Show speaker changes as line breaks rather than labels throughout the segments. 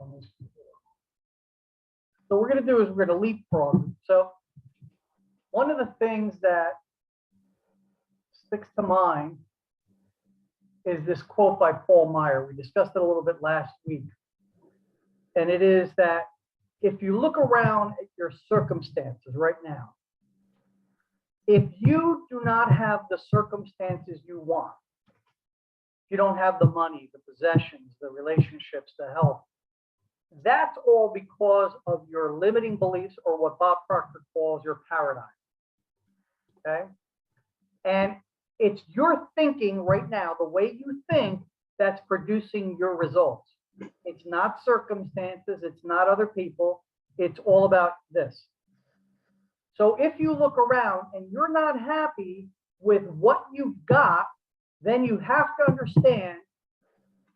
on this computer. So what we're going to do is we're going to leapfrog. So one of the things that sticks to mind is this quote by Paul Meyer. We discussed it a little bit last week. And it is that if you look around at your circumstances right now, if you do not have the circumstances you want, if you don't have the money, the possessions, the relationships, the health, that's all because of your limiting beliefs, or what Bob Proctor calls your paradigm. Okay? And it's your thinking right now, the way you think, that's producing your results. It's not circumstances, it's not other people, it's all about this. So if you look around and you're not happy with what you've got, then you have to understand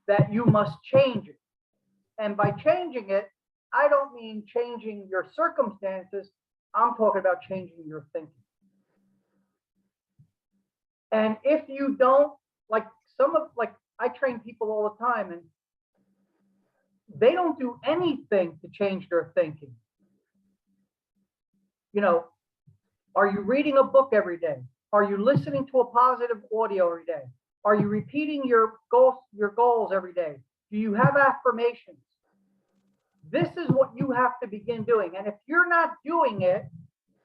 that you must change it. And by changing it, I don't mean changing your circumstances, I'm talking about changing your thinking. And if you don't, like I train people all the time, and they don't do anything to change their thinking. You know, are you reading a book every day? Are you listening to a positive audio every day? Are you repeating your goals every day? Do you have affirmations? This is what you have to begin doing. And if you're not doing it,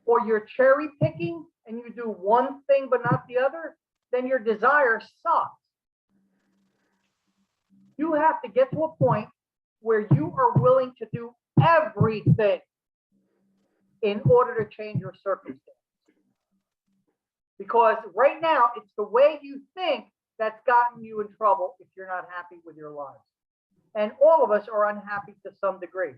or you're cherry picking and you do one thing but not the other, then your desire sucks. You have to get to a point where you are willing to do everything in order to change your circumstances. Because right now, it's the way you think that's gotten you in trouble if you're not happy with your lives. And all of us are unhappy to some degree.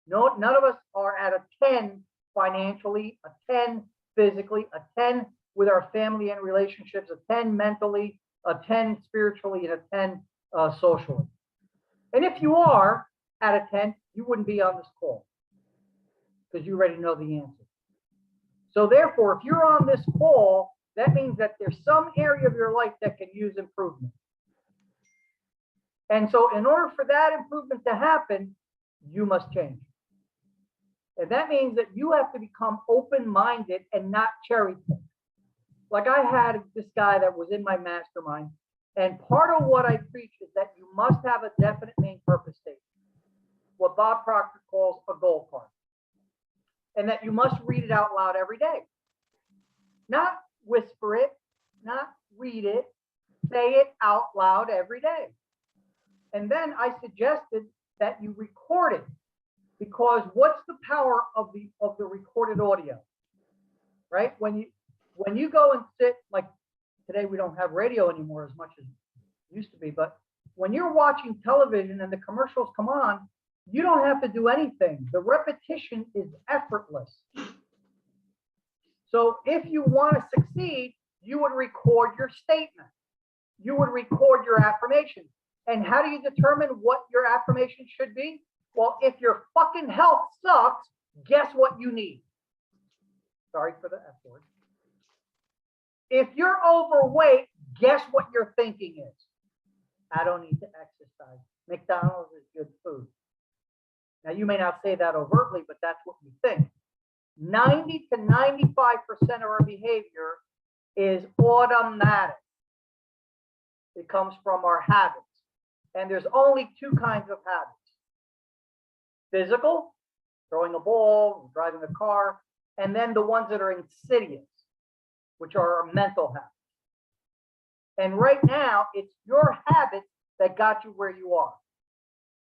No, none of us are at a 10 financially, a 10 physically, a 10 with our family and relationships, a 10 mentally, a 10 spiritually, and a 10 socially. And if you are at a 10, you wouldn't be on this call because you already know the answer. So therefore, if you're on this call, that means that there's some area of your life that can use improvement. And so in order for that improvement to happen, you must change. And that means that you have to become open-minded and not cherry pick. Like I had this guy that was in my mastermind, and part of what I preach is that you must have a definite main purpose statement, what Bob Proctor calls a goal card, and that you must read it out loud every day. Not whisper it, not read it, say it out loud every day. And then I suggested that you record it, because what's the power of the recorded audio, right? When you go and sit, like today we don't have radio anymore as much as it used to be, but when you're watching television and the commercials come on, you don't have to do anything. The repetition is effortless. So if you want to succeed, you would record your statement. You would record your affirmation. And how do you determine what your affirmation should be? Well, if your fucking health sucks, guess what you need? Sorry for the F word. If you're overweight, guess what your thinking is? I don't need to exercise. McDonald's is good food. Now, you may not say that overtly, but that's what you think. 90 to 95% of our behavior is automatic. It comes from our habits. And there's only two kinds of habits. Physical, throwing a ball, driving a car, and then the ones that are insidious, which are our mental habits. And right now, it's your habits that got you where you are.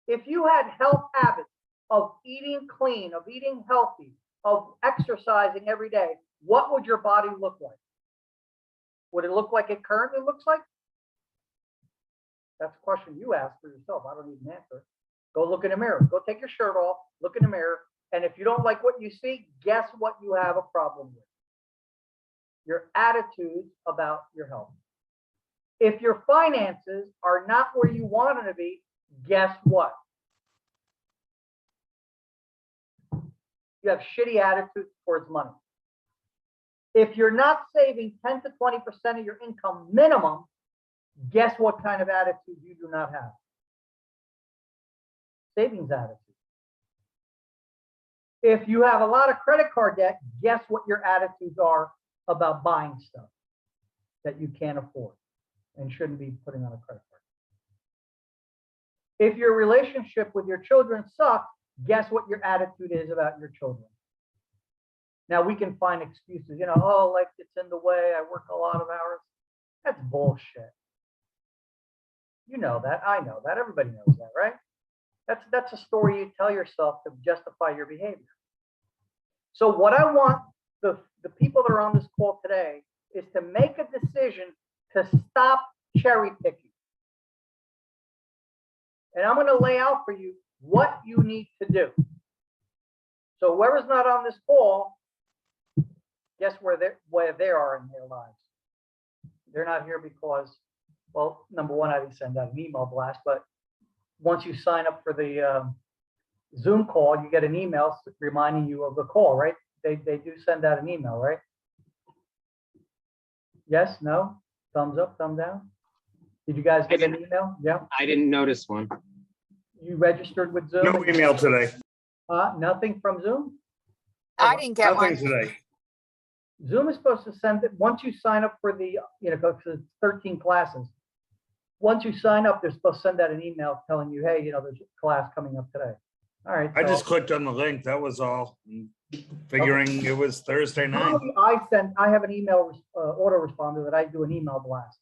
If you had health habits of eating clean, of eating healthy, of exercising every day, what would your body look like? Would it look like it currently looks like? That's a question you ask for yourself. I don't need an answer. Go look in the mirror. Go take your shirt off, look in the mirror, and if you don't like what you see, guess what you have a problem with? Your attitude about your health. If your finances are not where you want them to be, guess what? You have shitty attitudes towards money. If you're not saving 10 to 20% of your income minimum, guess what kind of attitude you do not have? savings attitude. If you have a lot of credit card debt, guess what your attitudes are about buying stuff that you can't afford and shouldn't be putting on a credit card. If your relationship with your children sucks, guess what your attitude is about your children. Now we can find excuses, oh, life gets in the way, I work a lot of hours. That's bullshit. You know that, I know that, everybody knows that, right? That's a story you tell yourself to justify your behavior. So what I want the people that are on this call today is to make a decision to stop cherry picking. And I'm going to lay out for you what you need to do. So whoever's not on this call, guess where they are in their lives. They're not here because, well, number one, I didn't send out an email blast, but once you sign up for the Zoom call, you get an email reminding you of the call, right? They do send out an email, right? Yes, no, thumbs up, thumb down. Did you guys get an email? Yeah.
I didn't notice one.
You registered with Zoom?
No email today.
Nothing from Zoom?
I didn't get
Nothing
one.
today.
Zoom is supposed to send it once you sign up for the, because it's 13 classes. Once you sign up, they're supposed to send out an email telling you, hey, there's a class coming up today. All right.
I
so-
just clicked on the link. That was all. Figuring it was Thursday night.
I have an email autoresponder that I do an email blast,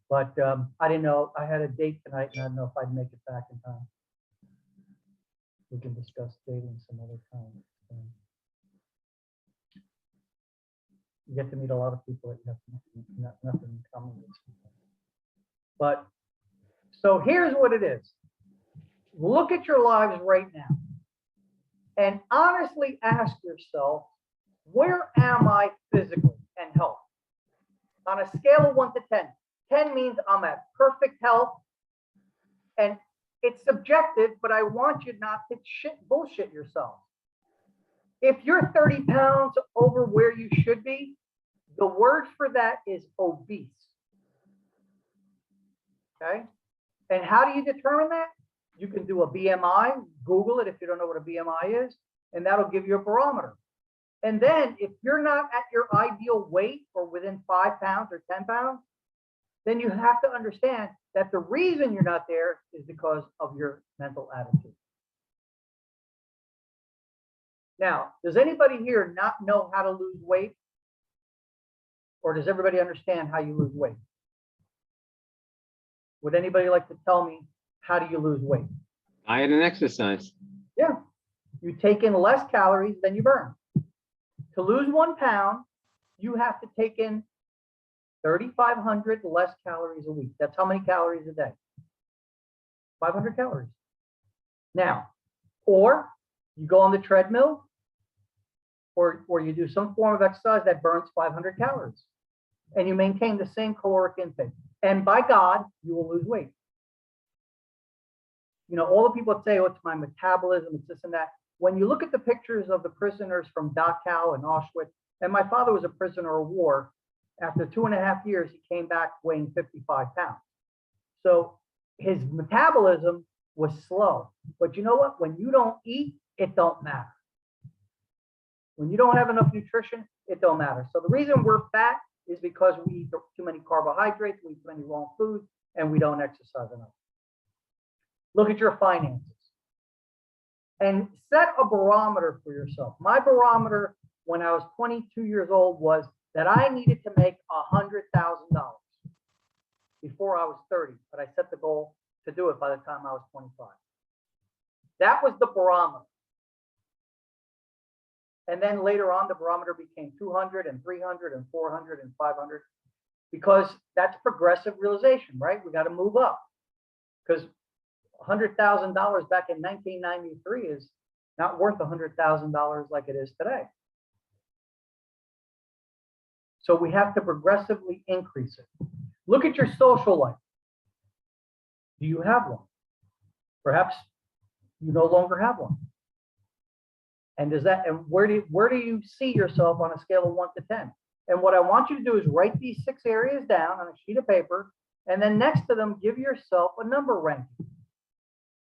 but I didn't know I had a date tonight, and I didn't know if I'd make it back in time. We can discuss dating some other time. You get to meet a lot of people that you have nothing in common with. But so here's what it is. Look at your lives right now and honestly ask yourself, where am I physically and health? On a scale of 1 to 10. 10 means I'm at perfect health, and it's subjective, but I want you not to bullshit yourself. If you're 30 pounds over where you should be, the word for that is obese. Okay? And how do you determine that? You can do a BMI, Google it if you don't know what a BMI is, and that'll give you a barometer. And then if you're not at your ideal weight or within 5 pounds or 10 pounds, then you have to understand that the reason you're not there is because of your mental attitude. Now, does anybody here not know how to lose weight? Or does everybody understand how you lose weight? Would anybody like to tell me, how do you lose weight?
Diet and exercise.
Yeah, you take in less calories than you burn. To lose 1 pound, you have to take in 3,500 less calories a week. That's how many calories a day? 500 calories. Now, or you go on the treadmill, or you do some form of exercise that burns 500 calories, and you maintain the same caloric intake. And by God, you will lose weight. All the people that say, oh, it's my metabolism, it's this and that. When you look at the pictures of the prisoners from Dachau and Auschwitz, and my father was a prisoner of war, after 2.5 years, he came back weighing 55 pounds. So his metabolism was slow. But you know what? When you don't eat, it don't matter. When you don't have enough nutrition, it don't matter. So the reason we're fat is because we eat too many carbohydrates, we eat too many wrong foods, and we don't exercise enough. Look at your finances and set a barometer for yourself. My barometer when I was 22 years old was that I needed to make $100,000 before I was 30, but I set the goal to do it by the time I was 25. That was the barometer. And then later on, the barometer became 200 and 300 and 400 and 500, because that's progressive realization, right? We got to move up, because $100,000 back in 1993 is not worth $100,000 like it is today. So we have to progressively increase it. Look at your social life. Do you have one? Perhaps you no longer have one. And where do you see yourself on a scale of 1 to 10? And what I want you to do is write these 6 areas down on a sheet of paper, and then next to them, give yourself a number ranking.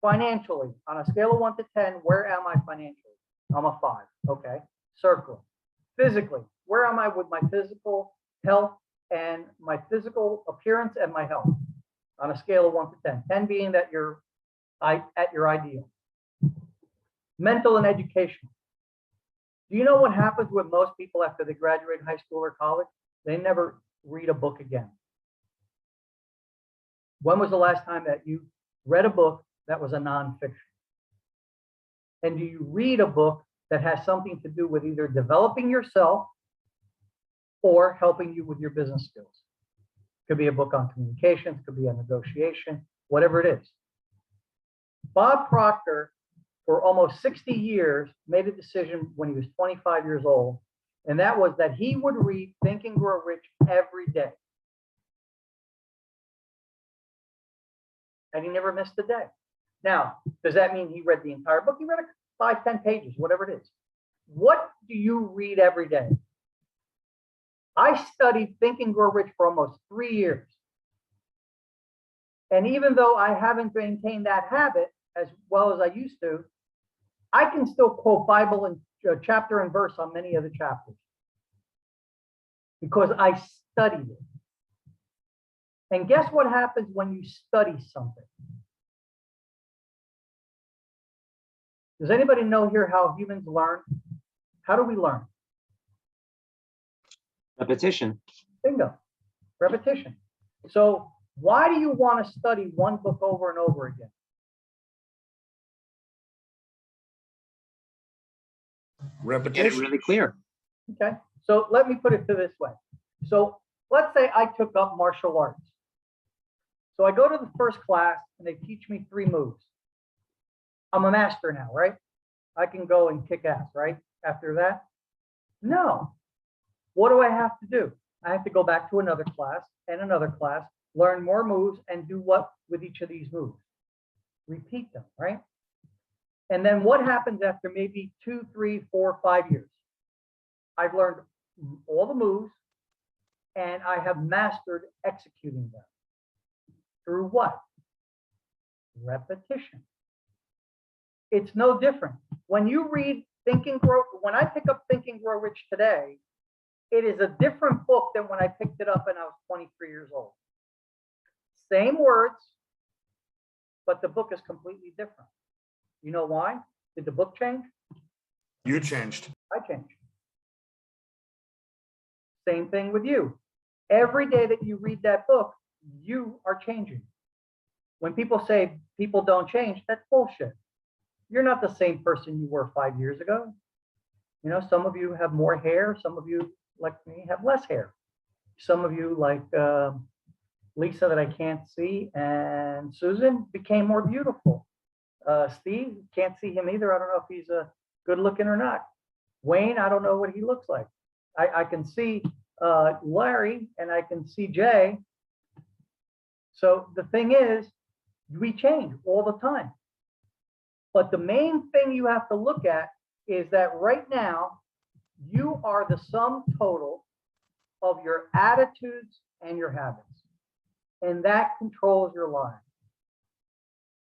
Financially, on a scale of 1 to 10, where am I financially? I'm a 5. Okay. Circle. Physically, where am I with my physical health and my physical appearance and my health? On a scale of 1 to 10. 10 being that you're at your ideal. Mental and educational. Do you know what happens with most people after they graduate high school or college? They never read a book again. When was the last time that you read a book that was a nonfiction? And do you read a book that has something to do with either developing yourself or helping you with your business skills? Could be a book on communications, could be a negotiation, whatever it is. Bob Proctor, for almost 60 years, made a decision when he was 25 years old, and that was that he would read Think and Grow Rich every day. And he never missed a day. Now, does that mean he read the entire book? He read 5, 10 pages, whatever it is. What do you read every day? I studied Think and Grow Rich for almost 3 years. And even though I haven't maintained that habit as well as I used to, I can still quote Bible and chapter and verse on many of the chapters because I studied it. And guess what happens when you study something? Does anybody know here how humans learn? How do we learn?
Repetition.
Bingo. Repetition. So why do you want to study one book over and over again?
Get it
Repetition.
really clear.
Okay. So let me put it to this way. So let's say I took up martial arts. So I go to the first class and they teach me 3 moves. I'm a master now, right? I can go and kick ass, right? After that? No. What do I have to do? I have to go back to another class and another class, learn more moves, and do what with each of these moves? Repeat them, right? And then what happens after maybe 2, 3, 4, 5 years? I've learned all the moves and I have mastered executing them. Through what? Repetition. It's no different. When you read Think and Grow, when I pick up Think and Grow Rich today, it is a different book than when I picked it up and I was 23 years old. Same words, but the book is completely different. You know why? Did the book change?
You changed.
I changed. Same thing with you. Every day that you read that book, you are changing. When people say people don't change, that's bullshit. You're not the same person you were 5 years ago. You know, some of you have more hair. Some of you, like me, have less hair. Some of you, like Lisa, that I can't see, and Susan, became more beautiful. Steve, can't see him either. I don't know if he's good looking or not. Wayne, I don't know what he looks like. I can see Larry and I can see Jay. So the thing is, we change all the time. But the main thing you have to look at is that right now, you are the sum total of your attitudes and your habits. And that controls your life.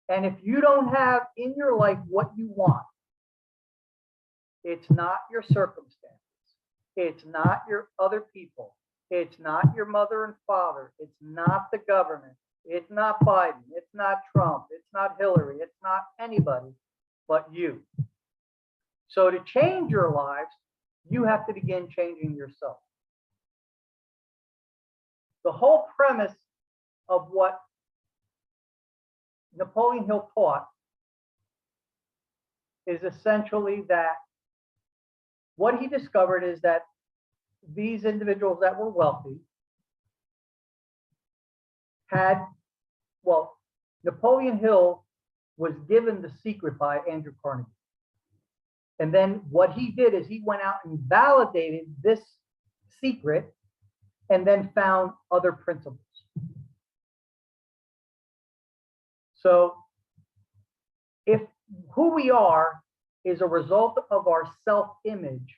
And if you don't have in your life what you want, it's not your circumstances. It's not your other people. It's not your mother and father. It's not the government. It's not Biden. It's not Trump. It's not Hillary. It's not anybody but you. So to change your lives, you have to begin changing yourself. The whole premise of what Napoleon Hill taught is essentially that what he discovered is that these individuals that were wealthy had, well, Napoleon Hill was given the secret by Andrew Carnegie. And then what he did is he went out and validated this secret and then found other principles. So if who we are is a result of our self-image,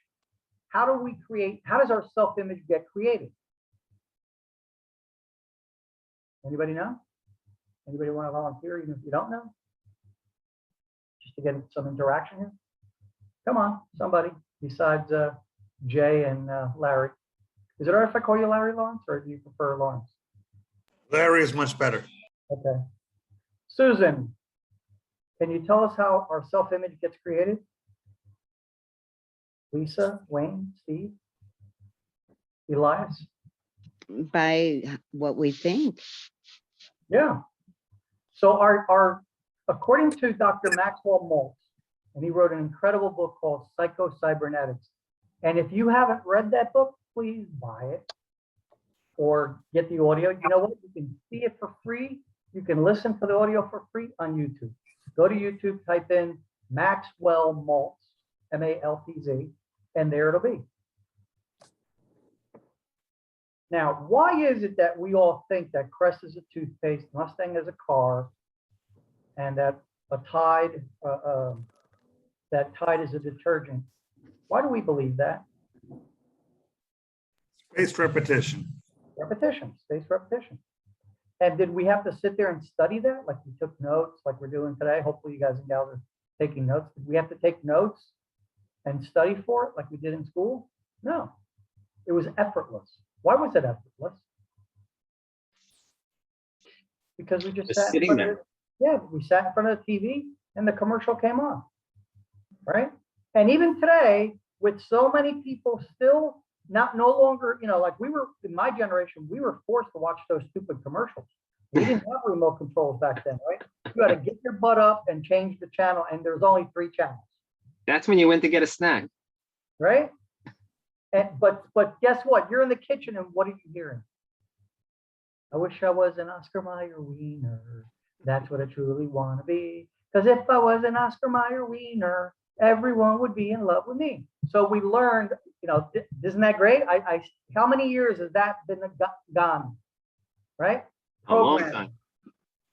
how does our self-image get created? Anybody know? Anybody want to volunteer even if you don't know? just to get some interaction here? Come on, somebody besides Jay and Larry. Is it all right if I call you Larry, Lawrence, or do you prefer Lawrence?
Larry is much better.
Okay. Susan, can you tell us how our self-image gets created? Lisa, Wayne, Steve, Elias?
By what we think.
Yeah. So according to Dr. Maxwell Maltz, and he wrote an incredible book called Psycho-Cybernetics. And if you haven't read that book, please buy it or get the audio. You know what? You can see it for free. You can listen to the audio for free on YouTube. Go to YouTube, type in Maxwell Maltz, M-A-L-T-Z, and there it'll be. Now, why is it that we all think that Crest is a toothpaste, Mustang is a car, and that Tide is a detergent? Why do we believe that?
Spaced repetition.
Repetition, spaced repetition. And did we have to sit there and study that? Like we took notes, like we're doing today? Hopefully you guys and gals are taking notes. Did we have to take notes and study for it like we did in school? No, it was effortless. Why was it effortless? Because we just sat
sitting
in front
there.
of yeah, we sat in front of the TV and the commercial came on, right? And even today, with so many people still no longer, like we were in my generation, we were forced to watch those stupid commercials. We didn't have remote controls back then, right? You had to get your butt up and change the channel, and there's only 3 channels.
That's when you went to get a snack.
Right? But guess what? You're in the kitchen, and what are you hearing? I wish I was an Oscar Mayer wiener. That's what I truly want to be. Because if I was an Oscar Mayer wiener, everyone would be in love with me. So we learned, isn't that great? How many years has that been gone? Right?
A long
Program.
time.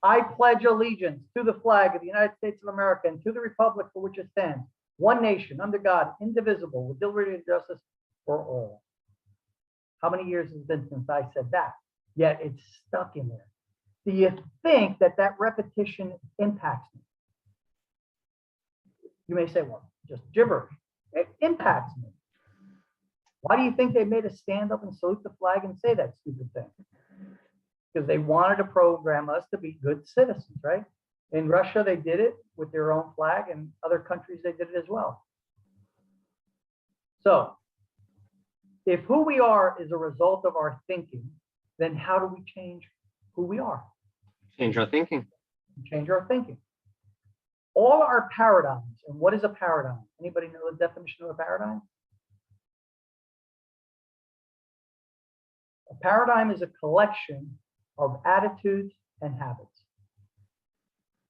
I pledge allegiance to the flag of the United States of America and to the republic for which it stands, one nation, under God, indivisible, with liberty and justice for all. How many years has it been since I said that? Yet it's stuck in there. Do you think that repetition impacts me? You may say, well, just gibberish. It impacts me. Why do you think they made us stand up and salute the flag and say that stupid thing? Because they wanted to program us to be good citizens, right? In Russia, they did it with their own flag, and other countries, they did it as well. So if who we are is a result of our thinking, then how do we change who we are?
Change our thinking.
Change our thinking. All our paradigms, and what is a paradigm? Anybody know the definition of a paradigm? A paradigm is a collection of attitudes and habits.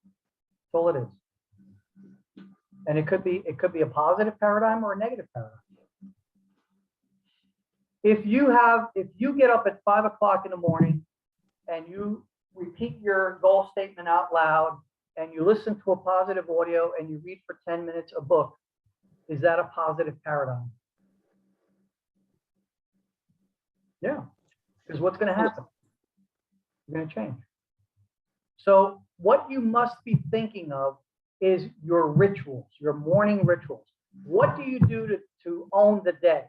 That's all it is. And it could be a positive paradigm or a negative paradigm. If you get up at 5 o'clock in the morning and you repeat your goal statement out loud and you listen to a positive audio and you read for 10 minutes a book, is that a positive paradigm? Yeah, because what's going to happen? You're going to change. So what you must be thinking of is your rituals, your morning rituals. What do you do to own the day?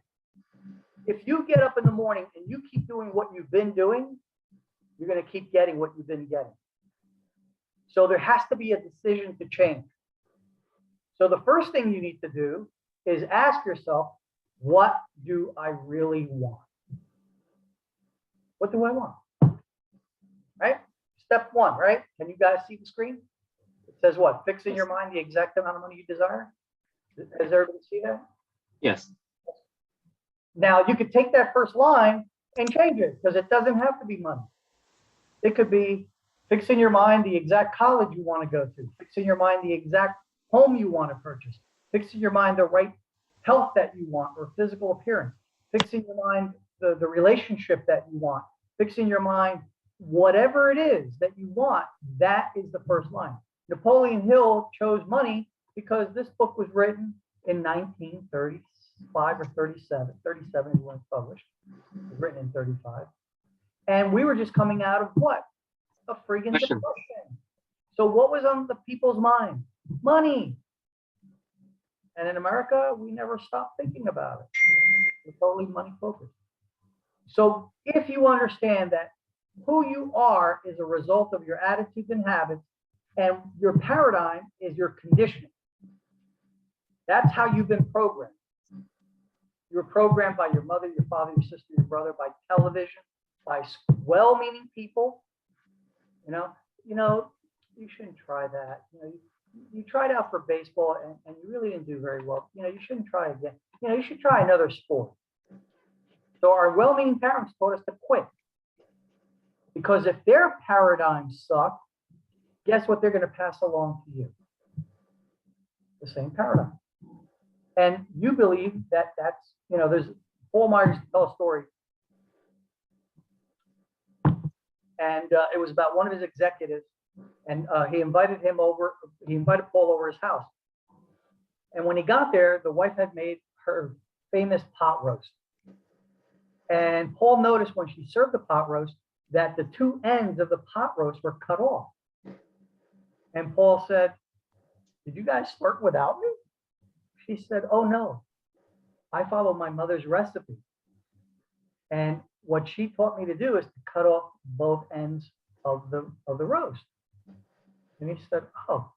If you get up in the morning and you keep doing what you've been doing, you're going to keep getting what you've been getting. So there has to be a decision to change. So the first thing you need to do is ask yourself, what do I really want? What do I want? Right? Step 1, right? Can you guys see the screen? It says what? Fix in your mind the exact amount of money you desire. Does everybody see that?
Yes.
Now you could take that first line and change it, because it doesn't have to be money. It could be fix in your mind the exact college you want to go to, fix in your mind the exact home you want to purchase, fix in your mind the right health that you want or physical appearance, fix in your mind the relationship that you want, fix in your mind whatever it is that you want. That is the first line. Napoleon Hill chose money because this book was written in 1935 or 37. 37 is when it was published. It was written in 35. And we were just coming out of what? A friggin' depression. So what was on the people's mind? Money. And in America, we never stop thinking about it. We're totally money focused. So if you understand that who you are is a result of your attitudes and habits, and your paradigm is your conditioning. That's how you've been programmed. You were programmed by your mother, your father, your sister, your brother, by television, by well-meaning people. You shouldn't try that. You tried out for baseball and you really didn't do very well. You shouldn't try again. You should try another sport. So our well-meaning parents taught us to quit. Because if their paradigms suck, guess what they're going to pass along to you? The same paradigm. And you believe that that's, there's Paul Myers to tell a story. And it was about one of his executives. And he invited Paul over his house. And when he got there, the wife had made her famous pot roast. And Paul noticed when she served the pot roast that the two ends of the pot roast were cut off. And Paul said, "Did you guys start without me?" She said, "Oh no, I follow my mother's recipe. And what she taught me to do is to cut off both ends of the roast." And he said, "Oh."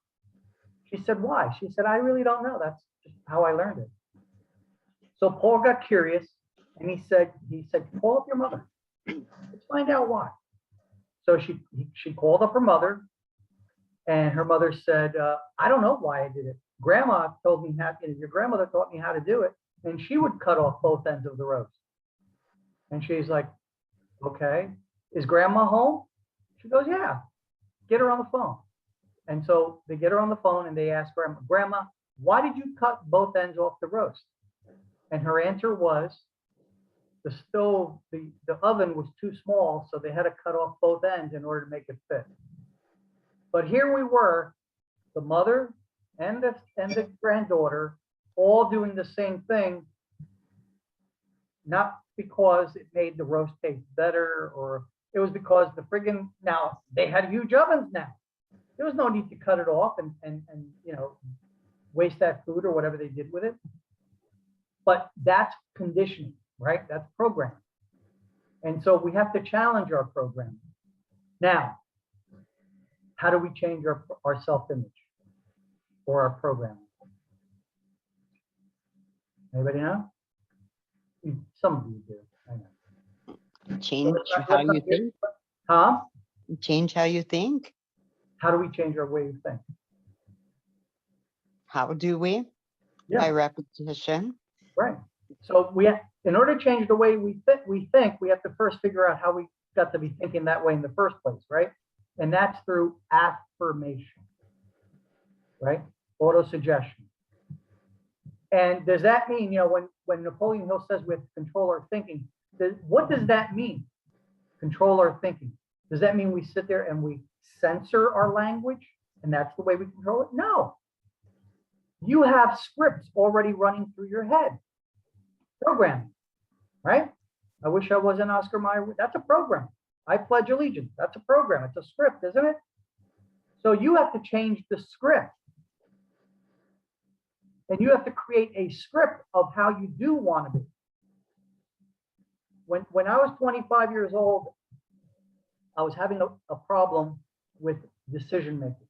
She said, "Why?" She said, "I really don't know. That's just how I learned it." So Paul got curious and he said, "Call up your mother. Let's find out why." So she called up her mother, and her mother said, "I don't know why I did it. Grandma told me your grandmother taught me how to do it, and she would cut off both ends of the roast." And she's like, "Okay, is grandma home?" She goes, "Yeah, get her on the phone." And so they get her on the phone and they ask Grandma, "Why did you cut both ends off the roast?" And her answer was, the stove, the oven was too small, so they had to cut off both ends in order to make it fit. But here we were, the mother and the granddaughter, all doing the same thing, not because it made the roast taste better, or it was because now they had huge ovens now. There was no need to cut it off and waste that food or whatever they did with it. But that's conditioning, right? That's programming. And so we have to challenge our programming. Now, how do we change our self-image or our programming? Anybody know? Some of you do. I know.
Change how you think.
Huh?
Change how you think.
How do we change our way of thinking?
How do we?
Yeah.
By repetition.
Right. So in order to change the way we think, we have to first figure out how we got to be thinking that way in the first place, right? And that's through affirmation, right? Auto-suggestion. And does that mean, when Napoleon Hill says we have to control our thinking, what does that mean? Control our thinking. Does that mean we sit there and we censor our language and that's the way we control it? No. You have scripts already running through your head. Programming, right? I wish I was an Oscar Mayer. That's a program. I pledge allegiance. That's a program. It's a script, isn't it? So you have to change the script. And you have to create a script of how you do want to be. When I was 25 years old, I was having a problem with decision making.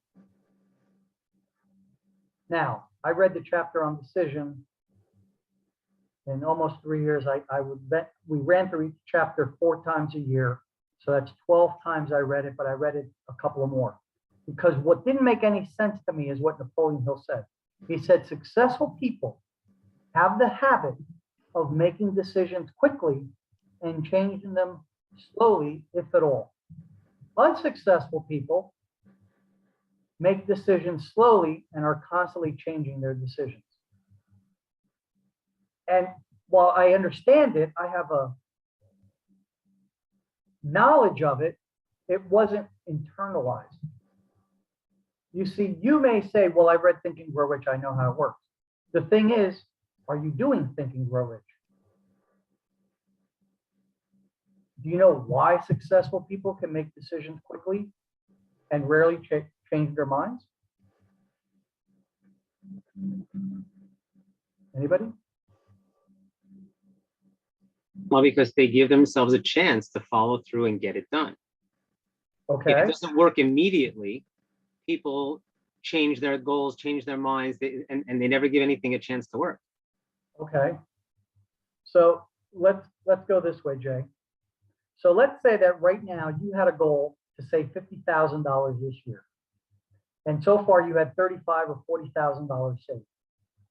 Now, I read the chapter on decision. In almost 3 years, we ran through each chapter 4 times a year. So that's 12 times I read it, but I read it a couple of more. Because what didn't make any sense to me is what Napoleon Hill said. He said, successful people have the habit of making decisions quickly and changing them slowly, if at all. Unsuccessful people make decisions slowly and are constantly changing their decisions. And while I understand it, I have a knowledge of it, it wasn't internalized. You see, you may say, well, I read Think and Grow Rich, I know how it works. The thing is, are you doing Think and Grow Rich? Do you know why successful people can make decisions quickly and rarely change their minds? Anybody?
Well, because they give themselves a chance to follow through and get it done. If
Okay.
it doesn't work immediately, people change their goals, change their minds, and they never give anything a chance to work.
Okay. So let's go this way, Jay. So let's say that right now you had a goal to save $50,000 this year. And so far you had $35,000 or $40,000 saved.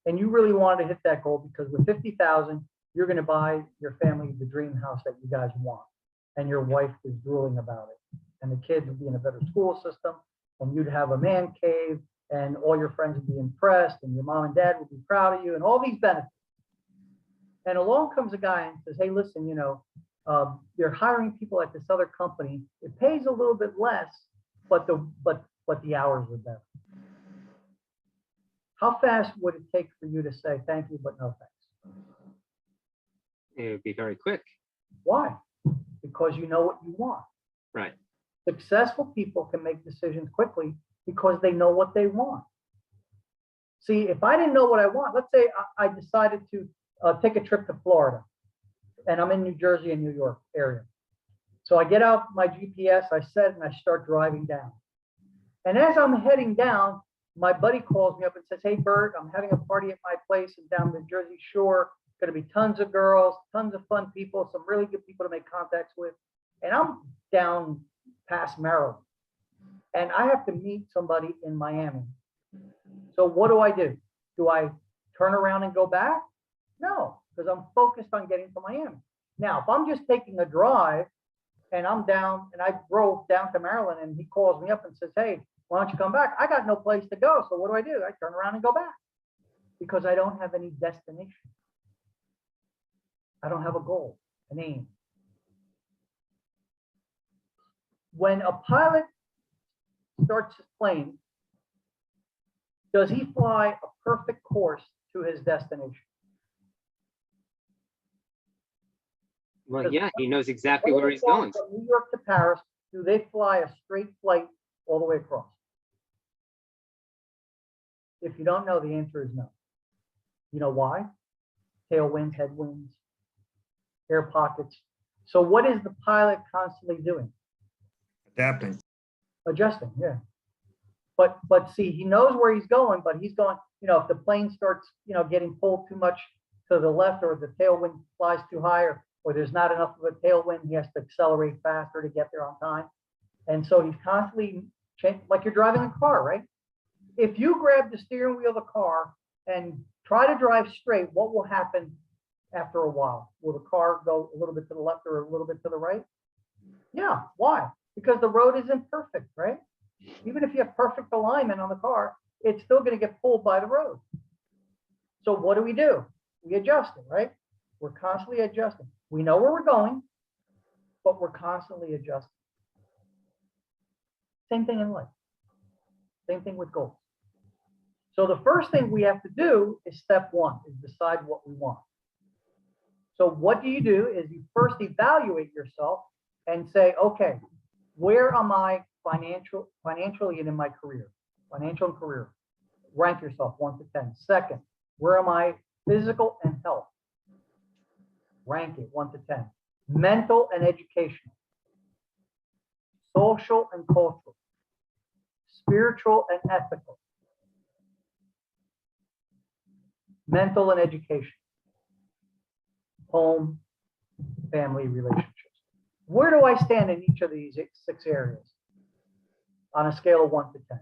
And you really wanted to hit that goal because with $50,000, you're going to buy your family the dream house that you guys want. And your wife is drooling about it. And the kids would be in a better school system. And you'd have a man cave. And all your friends would be impressed. And your mom and dad would be proud of you. And all these benefits. And along comes a guy and says, hey, listen, they're hiring people at this other company. It pays a little bit less, but the hours are better. How fast would it take for you to say thank you, but no thanks?
It would be very quick.
Why? Because you know what you want.
Right.
Successful people can make decisions quickly because they know what they want. See, if I didn't know what I want, let's say I decided to take a trip to Florida, and I'm in New Jersey and New York area. So I get out my GPS, I set it, and I start driving down. And as I'm heading down, my buddy calls me up and says, hey, Bert, I'm having a party at my place and down the Jersey Shore. Going to be tons of girls, tons of fun people, some really good people to make contacts with. And I'm down past Maryland. And I have to meet somebody in Miami. So what do? Do I turn around and go back? No, because I'm focused on getting to Miami. Now, if I'm just taking a drive and I'm down and I drove down to Maryland and he calls me up and says, hey, why don't you come back? I got no place to go. So what do? I turn around and go back because I don't have any destination. I don't have a goal, an aim. When a pilot starts his plane, does he fly a perfect course to his destination?
Well, yeah, he knows exactly where he's going.
From New York to Paris, do they fly a straight flight all the way across? If you don't know, the answer is no. You know why? Tailwinds, headwinds, air pockets. So what is the pilot constantly doing?
Adapting.
Adjusting, yeah. But see, he knows where he's going, but he's going, if the plane starts, getting pulled too much to the left or the tailwind flies too high or there's not enough of a tailwind, he has to accelerate faster to get there on time. And so he's constantly like you're driving a car, right? If you grab the steering wheel of the car and try to drive straight, what will happen after a while? Will the car go a little bit to the left or a little bit to the right? Yeah, why? Because the road isn't perfect, right? Even if you have perfect alignment on the car, it's still going to get pulled by the road. So what do? We adjust it, right? We're constantly adjusting. We know where we're going, but we're constantly adjusting. Same thing in life. Same thing with goals. So the first thing we have to do is step one, is decide what we want. So what do? Is you first evaluate yourself and say, okay, where am I financially and in my career? Financial and career. Rank yourself 1 to 10. Second, where am I physical and health? Rank it 1 to 10. Mental and educational. Social and cultural. Spiritual and ethical. Mental and education. Home, family, relationships. Where do I stand in each of these 6 areas on a scale of 1 to 10?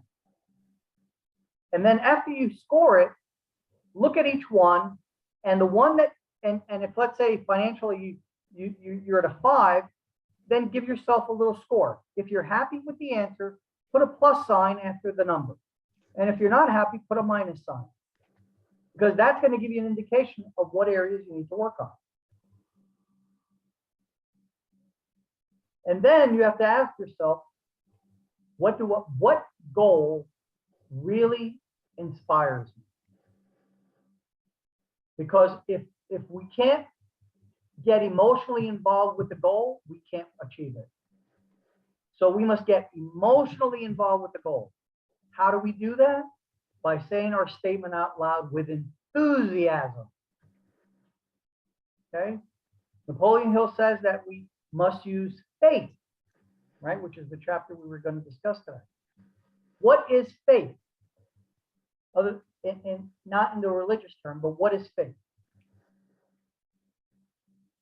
And then after you score it, look at each one, and the one that, and if let's say financially you're at a 5, then give yourself a little score. If you're happy with the answer, put a plus sign after the number. And if you're not happy, put a minus sign. Because that's going to give you an indication of what areas you need to work on. And then you have to ask yourself, what goal really inspires me? Because if we can't get emotionally involved with the goal, we can't achieve it. So we must get emotionally involved with the goal. How do we do that? By saying our statement out loud with enthusiasm. Okay. Napoleon Hill says that we must use faith, right? Which is the chapter we were going to discuss today. What is faith? Other in not in the religious term, but what is faith?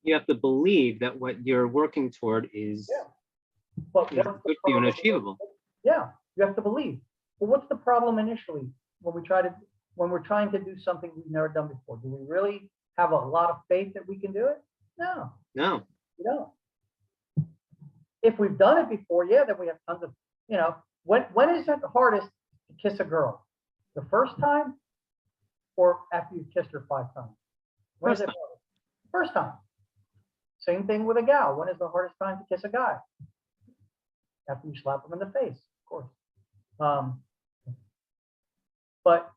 You have to believe that what you're working toward is,
Yeah. But
is
what's the
good for you and
problem?
achievable.
Yeah, you have to believe. But what's the problem initially when we're trying to do something we've never done before? Do we really have a lot of faith that we can do it? No,
No,
we don't. If we've done it before, yeah, then we have tons of, when is it the hardest to kiss a girl? The first time or after you've kissed her 5 times? When is
First
it hardest? First time. Same thing with a gal. When is the hardest time to kiss a guy? After you slap him in the face, of course. But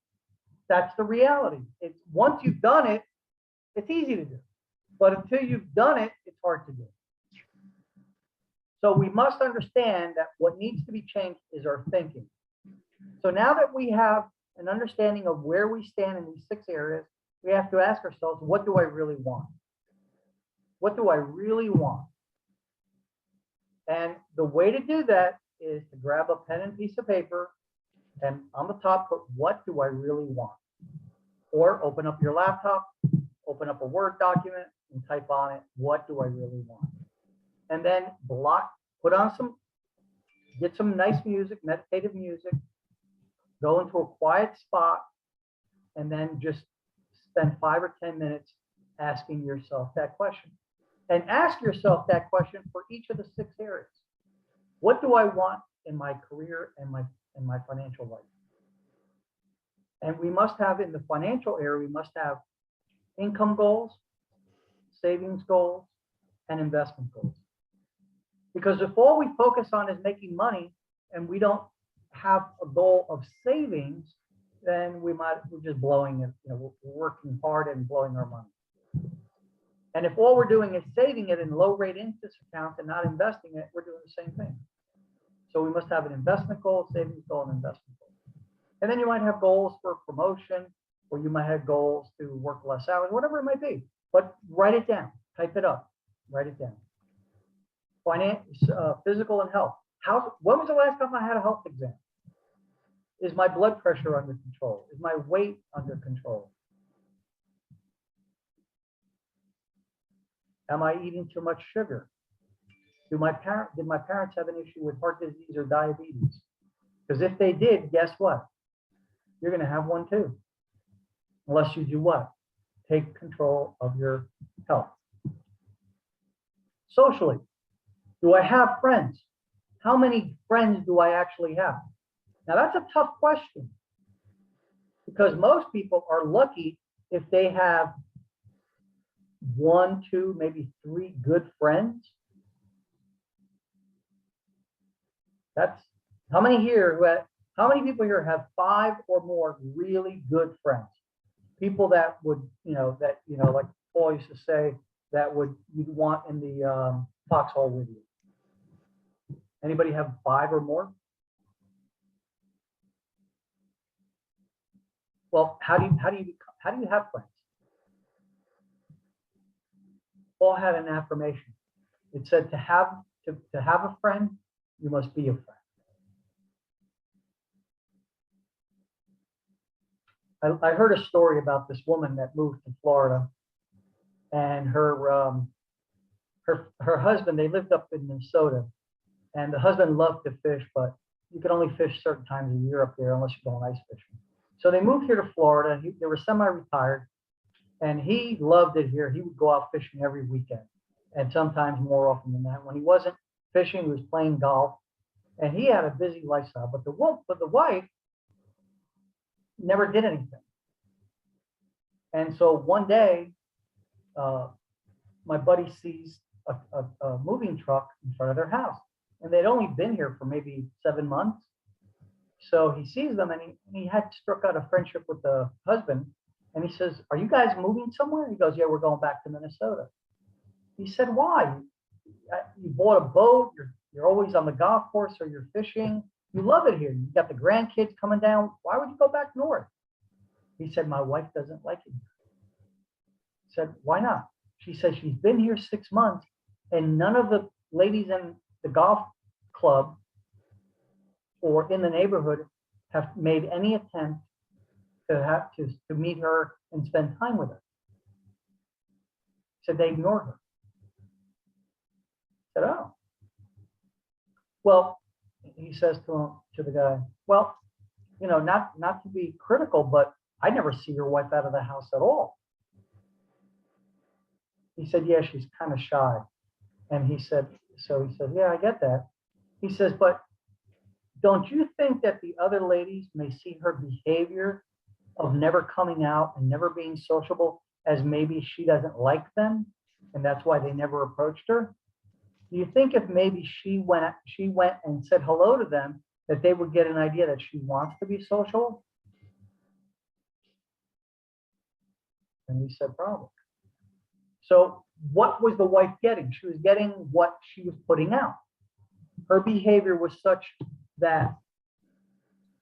that's the reality. It's once you've done it, it's easy to do. But until you've done it, it's hard to do. So we must understand that what needs to be changed is our thinking. So now that we have an understanding of where we stand in these 6 areas, we have to ask ourselves, what do I really want? What do I really want? And the way to do that is to grab a pen and piece of paper and on the top put, what do I really want? Or open up your laptop, open up a Word document and type on it, what do I really want? And then get some nice music, meditative music, go into a quiet spot, and then just spend 5 or 10 minutes asking yourself that question. And ask yourself that question for each of the 6 areas. What do I want in my career and my financial life? And we must have, in the financial area, we must have income goals, savings goals, and investment goals. Because if all we focus on is making money and we don't have a goal of savings, then we're just blowing it, we're working hard and blowing our money. And if all we're doing is saving it in low rate interest accounts and not investing it, we're doing the same thing. So we must have an investment goal, savings goal, and investment goal. And then you might have goals for promotion, or you might have goals to work less hours, whatever it might be. But write it down, type it up, write it down. Physical and health. When was the last time I had a health exam? Is my blood pressure under control? Is my weight under control? Am I eating too much sugar? Did my parents have an issue with heart disease or diabetes? Because if they did, guess what? You're going to have one too. Unless you do what? Take control of your health. Socially, do I have friends? How many friends do I actually have? Now that's a tough question, because most people are lucky if they have 1, 2, maybe 3 good friends. That's how many people here have 5 or more really good friends? People that would, like Paul used to say, that you'd want in the foxhole with you. Anybody have 5 or more? Well, how do you have friends? Paul had an affirmation. It said to have a friend, you must be a friend. I heard a story about this woman that moved to Florida, and her husband, they lived up in Minnesota, and the husband loved to fish, but you could only fish certain times of year up there unless you're going ice fishing. So they moved here to Florida. They were semi-retired, and he loved it here. He would go out fishing every weekend, and sometimes more often than that. When he wasn't fishing, he was playing golf, and he had a busy lifestyle. But the wife never did anything. And so one day, my buddy sees a moving truck in front of their house, and they'd only been here for maybe 7 months. So he sees them, and he had struck out a friendship with the husband. And he says, "Are you guys moving somewhere?" He goes, "Yeah, we're going back to Minnesota." He said, "Why? You bought a boat. You're always on the golf course, or you're fishing. You love it here. You got the grandkids coming down. Why would you go back north?" He said, "My wife doesn't like it." He said, "Why not?" she says she's been here 6 months and none of the ladies in the golf club or in the neighborhood have made any attempt to meet her and spend time with her. Said they ignored her. Said, oh. Well, he says to the guy, well, you know, not to be critical, but I never see your wife out of the house at all. He said, yeah, she's kind of shy. And he said, yeah, I get that. He says, but don't you think that the other ladies may see her behavior of never coming out and never being sociable as maybe she doesn't like them, and that's why they never approached her? Do you think if maybe she went and said hello to them, that they would get an idea that she wants to be social? And he said, probably. So what was the wife getting? She was getting what she was putting out. Her behavior was such that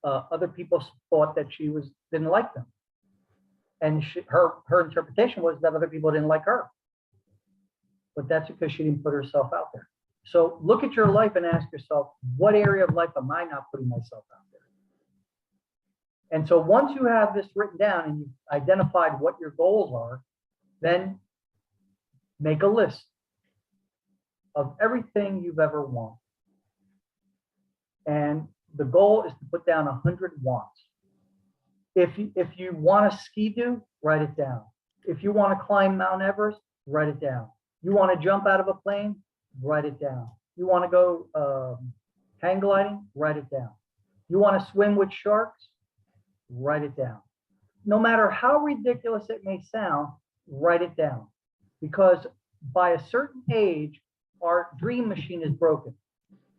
other people thought that she didn't like them. And her interpretation was that other people didn't like her. But that's because she didn't put herself out there. So look at your life and ask yourself, what area of life am I not putting myself out there? And so once you have this written down and you've identified what your goals are, then make a list of everything you've ever wanted. And the goal is to put down 100 wants. If you want to ski-doo, write it down. If you want to climb Mount Everest, write it down. You want to jump out of a plane, write it down. You want to go hang gliding, write it down. You want to swim with sharks, write it down. No matter how ridiculous it may sound, write it down. Because by a certain age, our dream machine is broken.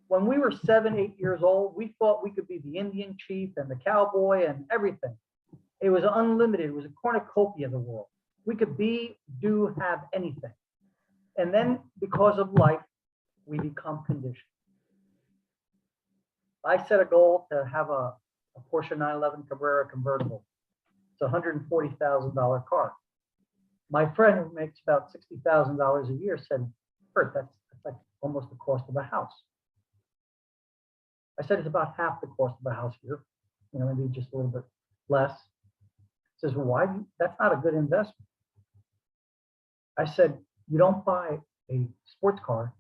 When we were 7, 8 years old, we thought we could be the Indian chief and the cowboy and everything. It was unlimited. It was a cornucopia of the world. We could be, do, have anything. And then because of life, we become conditioned. I set a goal to have a Porsche 911 Carrera convertible. It's a $140,000 car. My friend who makes about $60,000 a year said, Bert, that's like almost the cost of a house. I said, it's about half the cost of a house here, you know, maybe just a little bit less. He says, well, why? That's not a good investment. I said, you don't buy a sports car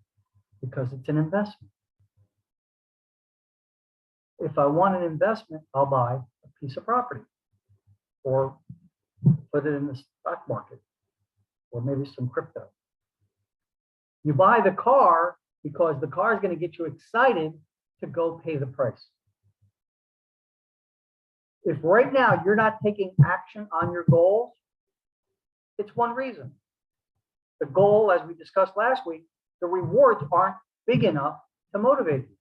because it's an investment. If I want an investment, I'll buy a piece of property or put it in the stock market or maybe some crypto. You buy the car because the car is going to get you excited to go pay the price. If right now you're not taking action on your goals, it's one reason. The goal, as we discussed last week, the rewards aren't big enough to motivate you.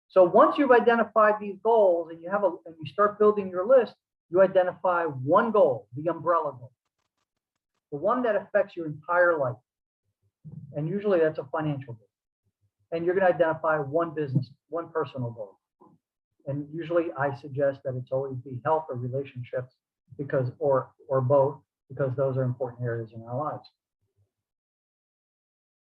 So once you've identified these goals and you start building your list, you identify one goal, the umbrella goal, the one that affects your entire life. And usually that's a financial goal. And you're going to identify one business, one personal goal. And usually I suggest that it's always be health or relationships because, or both, because those are important areas in our lives.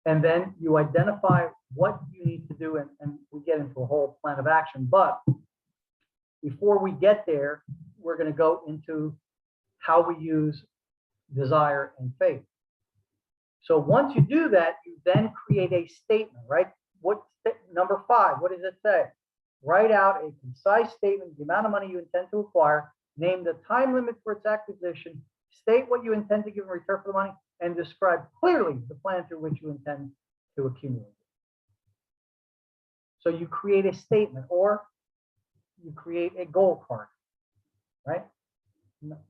And then you identify what you need to do, and we get into a whole plan of action. But before we get there, we're going to go into how we use desire and faith. So once you do that, you then create a statement, right? Number 5, what does it say? Write out a concise statement, the amount of money you intend to acquire, name the time limit for its acquisition, state what you intend to give in return for the money, and describe clearly the plan through which you intend to accumulate. So you create a statement or you create a goal card, right?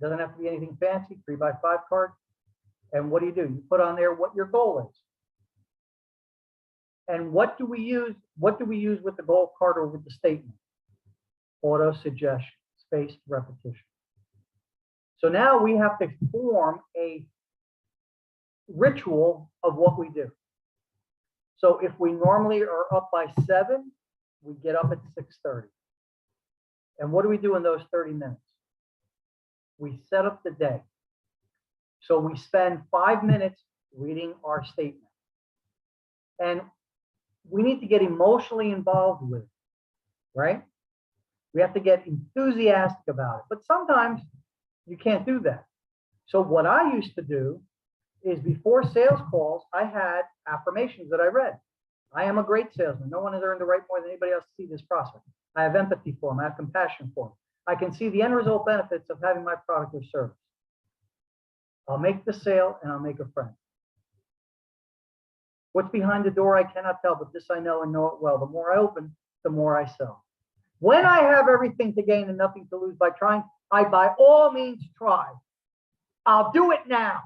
Doesn't have to be anything fancy, 3x5 card. And what do? You put on there what your goal is. And what do we use? What do we use with the goal card or with the statement? Auto suggestion, spaced repetition. So now we have to form a ritual of what we do. So if we normally are up by 7, we get up at 6:30. And what do we do in those 30 minutes? We set up the day. So we spend 5 minutes reading our statement. And we need to get emotionally involved with it, right? We have to get enthusiastic about it. But sometimes you can't do that. So what I used to do is before sales calls, I had affirmations that I read. I am a great salesman. No one has earned the right more than anybody else to see this prospect. I have empathy for them. I have compassion for them. I can see the end result benefits of having my product or service. I'll make the sale and I'll make a friend. What's behind the door, I cannot tell, but this I know and know it well. The more I open, the more I sell. When I have everything to gain and nothing to lose by trying, I by all means try. I'll do it now.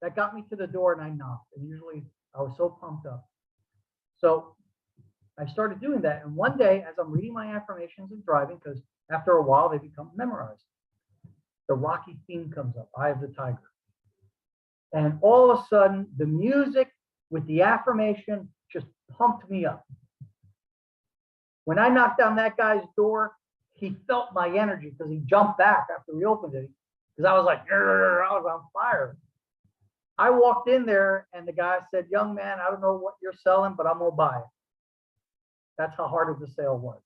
That got me to the door and I knocked. And usually I was so pumped up. So I started doing that. And one day, as I'm reading my affirmations and driving, because after a while they become memorized, the Rocky theme comes up, Eye of the Tiger. And all of a sudden, the music with the affirmation just pumped me up. When I knocked down that guy's door, he felt my energy because he jumped back after we opened it. Because I was like, I was on fire. I walked in there and the guy said, young man, I don't know what you're selling, but I'm gonna buy it. That's how hard of the sale was.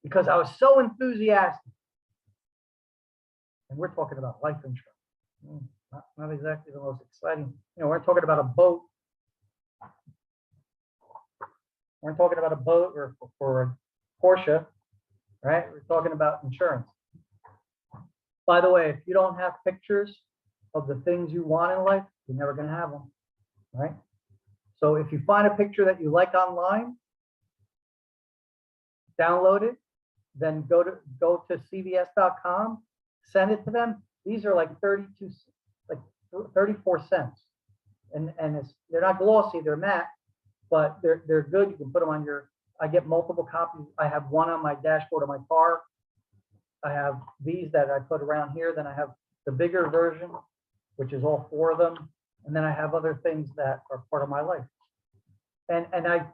Because I was so enthusiastic. And we're talking about life insurance. Not exactly the most exciting. You know, we're talking about a boat. We're talking about a boat or a Porsche, right? We're talking about insurance. By the way, if you don't have pictures of the things you want in life, you're never going to have them, right? So if you find a picture that you like online, download it, then go to CVS.com, send it to them. These are like 34 cents. And they're not glossy, they're matte, but they're good. You can put them on I get multiple copies. I have one on my dashboard of my car. I have these that I put around here. Then I have the bigger version, which is all 4 of them. And then I have other things that are part of my life. And I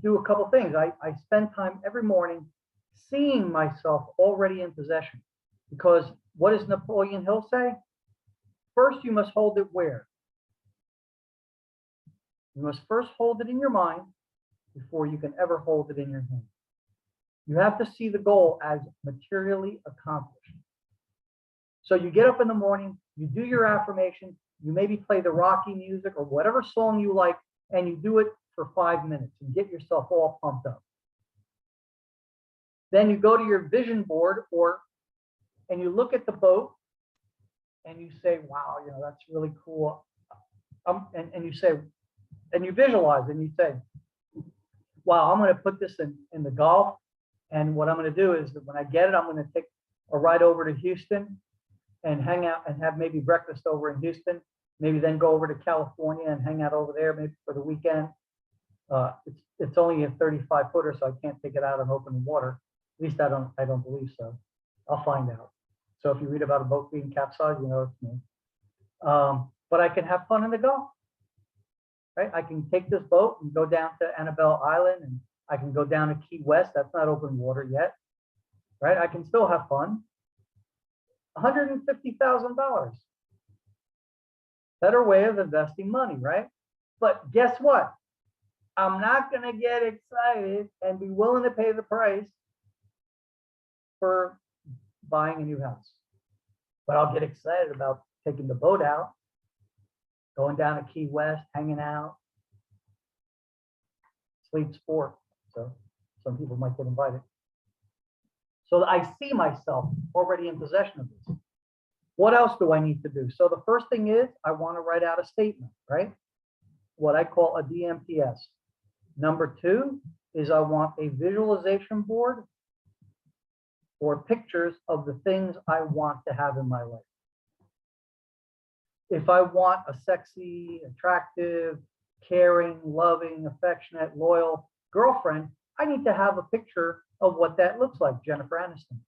do a couple things. I spend time every morning seeing myself already in possession. Because what does Napoleon Hill say? First, you must hold it where? You must first hold it in your mind before you can ever hold it in your hand. You have to see the goal as materially accomplished. So you get up in the morning, you do your affirmation, you maybe play the Rocky music or whatever song you like, and you do it for 5 minutes and get yourself all pumped up. Then you go to your vision board and you look at the boat and you say, wow, you know, that's really cool. And you say, and you visualize and you say, wow, I'm going to put this in the Gulf. And what I'm going to do is that when I get it, I'm going to take a ride over to Houston and hang out and have maybe breakfast over in Houston, maybe then go over to California and hang out over there maybe for the weekend. It's only a 35 footer, so I can't take it out on open water. At least I don't believe so. I'll find out. So if you read about a boat being capsized, you know it's me. But I can have fun in the Gulf. Right? I can take this boat and go down to Annabelle Island, and I can go down to Key West. That's not open water yet, right? I can still have fun. $150,000. Better way of investing money, right? But guess what? I'm not going to get excited and be willing to pay the price for buying a new house. But I'll get excited about taking the boat out, going down to Key West, hanging out, sleep sport. So some people might get invited. So I see myself already in possession of this. What else do I need to do? So the first thing is I want to write out a statement, right? What I call a DMPS. Number 2 is I want a visualization board or pictures of the things I want to have in my life. If I want a sexy, attractive, caring, loving, affectionate, loyal girlfriend, I need to have a picture of what that looks like, Jennifer Aniston.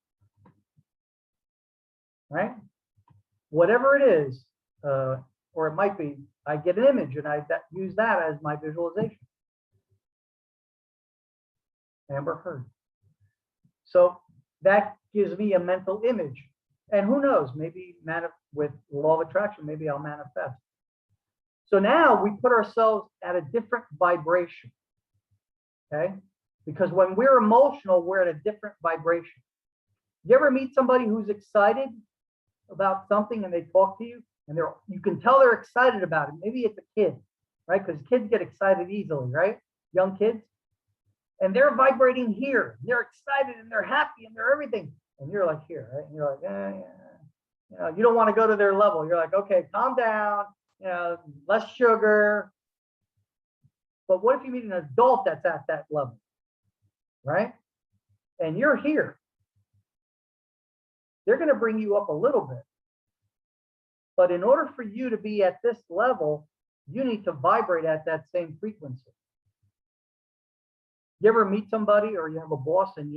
Right? Whatever it is, or it might be, I get an image and I use that as my visualization. Amber Heard. So that gives me a mental image And who knows, maybe with law of attraction, maybe I'll manifest. So now we put ourselves at a different vibration, okay? Because when we're emotional, we're at a different vibration. You ever meet somebody who's excited about something and they talk to you and you can tell they're excited about it. Maybe it's a kid, right? Because kids get excited easily, right? Young kids. And they're vibrating here. They're excited and they're happy and they're everything. And you're like here, right? And you're like, yeah. You don't want to go to their level. You're like, okay, calm down, less sugar. But what if you meet an adult that's at that level, right? And you're here. They're going to bring you up a little bit. But in order for you to be at this level, you need to vibrate at that same frequency. You ever meet somebody or you have a boss and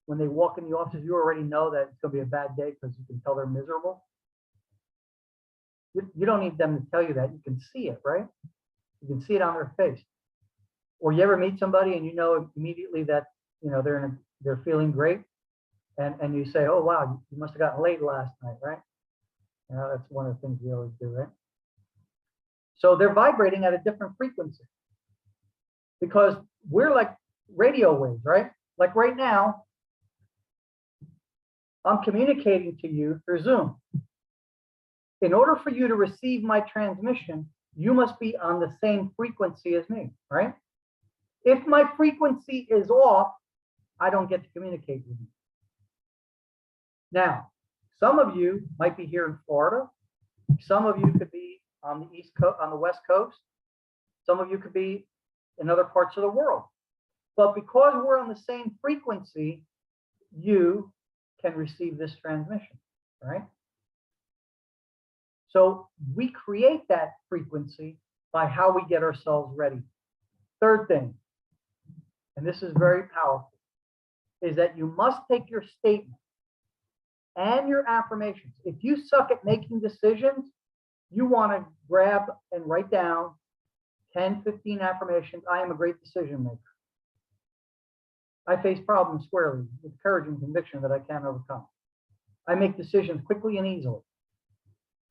when they walk in the office, you already know that it's going to be a bad day because you can tell they're miserable? You don't need them to tell you that. You can see it, right? You can see it on their face. Or you ever meet somebody and you know immediately that they're feeling great, and you say, oh wow, you must have gotten laid last night, right? That's one of the things we always do, right? So they're vibrating at a different frequency because we're like radio waves, right? Like right now, I'm communicating to you through Zoom. In order for you to receive my transmission, you must be on the same frequency as me, right? If my frequency is off, I don't get to communicate with you. Now, some of you might be here in Florida. Some of you could be on the East Coast, on the West Coast. Some of you could be in other parts of the world. But because we're on the same frequency, you can receive this transmission, right? So we create that frequency by how we get ourselves ready. Third thing, and this is very powerful, is that you must take your statement and your affirmations. If you suck at making decisions, you want to grab and write down 10, 15 affirmations. I am a great decision maker. I face problems squarely with courage and conviction that I can overcome. I make decisions quickly and easily.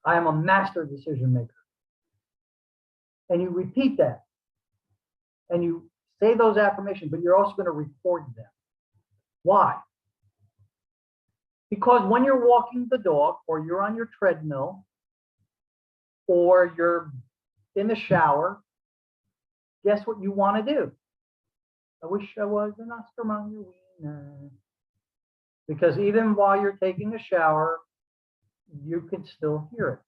I am a master decision maker. And you repeat that. And you say those affirmations, but you're also going to record them. Why? Because when you're walking the dog, or you're on your treadmill, or you're in the shower, guess what you want to do? I wish I was an Oscar Mayer wiener. Because even while you're taking a shower, you can still hear it.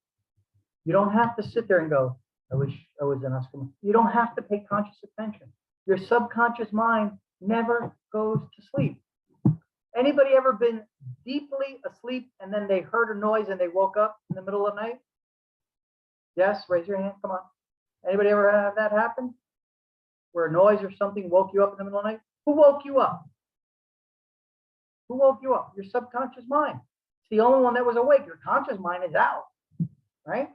You don't have to sit there and go, I wish I was an Oscar Mayer. You don't have to pay conscious attention. Your subconscious mind never goes to sleep. Anybody ever been deeply asleep and then they heard a noise and they woke up in the middle of the night? Yes, raise your hand, come on. Anybody ever have that happen? Where a noise or something woke you up in the middle of the night? Who woke you up? Who woke you up? Your subconscious mind. It's the only one that was awake. Your conscious mind is out, right?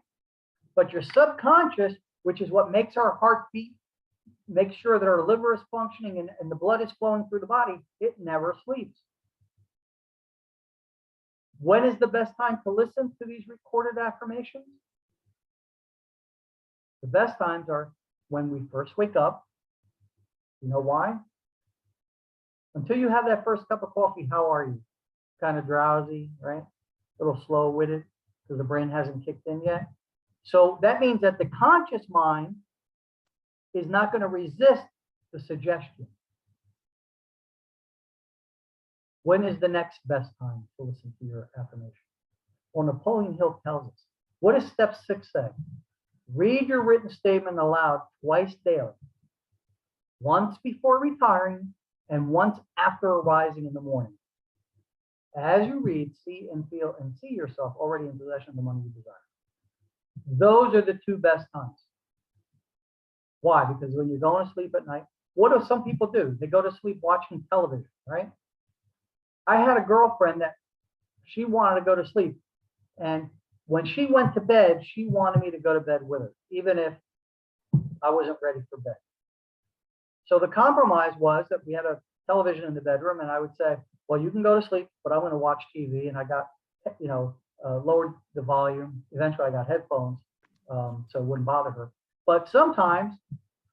But your subconscious, which is what makes our heart beat, makes sure that our liver is functioning and the blood is flowing through the body, it never sleeps. When is the best time to listen to these recorded affirmations? The best times are when we first wake up. You know why? Until you have that first cup of coffee, how are you? Kind of drowsy, right? A little slow-witted because the brain hasn't kicked in yet. So that means that the conscious mind is not going to resist the suggestion. When is the next best time to listen to your affirmation? Well, Napoleon Hill tells us. What does step 6 say? Read your written statement aloud twice daily. Once before retiring and once after arising in the morning. As you read, see and feel and see yourself already in possession of the money you desire. Those are the 2 best times. Why? Because when you're going to sleep at night, what do some people do? They go to sleep watching television, right? I had a girlfriend that she wanted to go to sleep. And when she went to bed, she wanted me to go to bed with her, even if I wasn't ready for bed. So the compromise was that we had a television in the bedroom, and I would say, well, you can go to sleep, but I'm going to watch TV, and I got lowered the volume. Eventually I got headphones, so it wouldn't bother her. But sometimes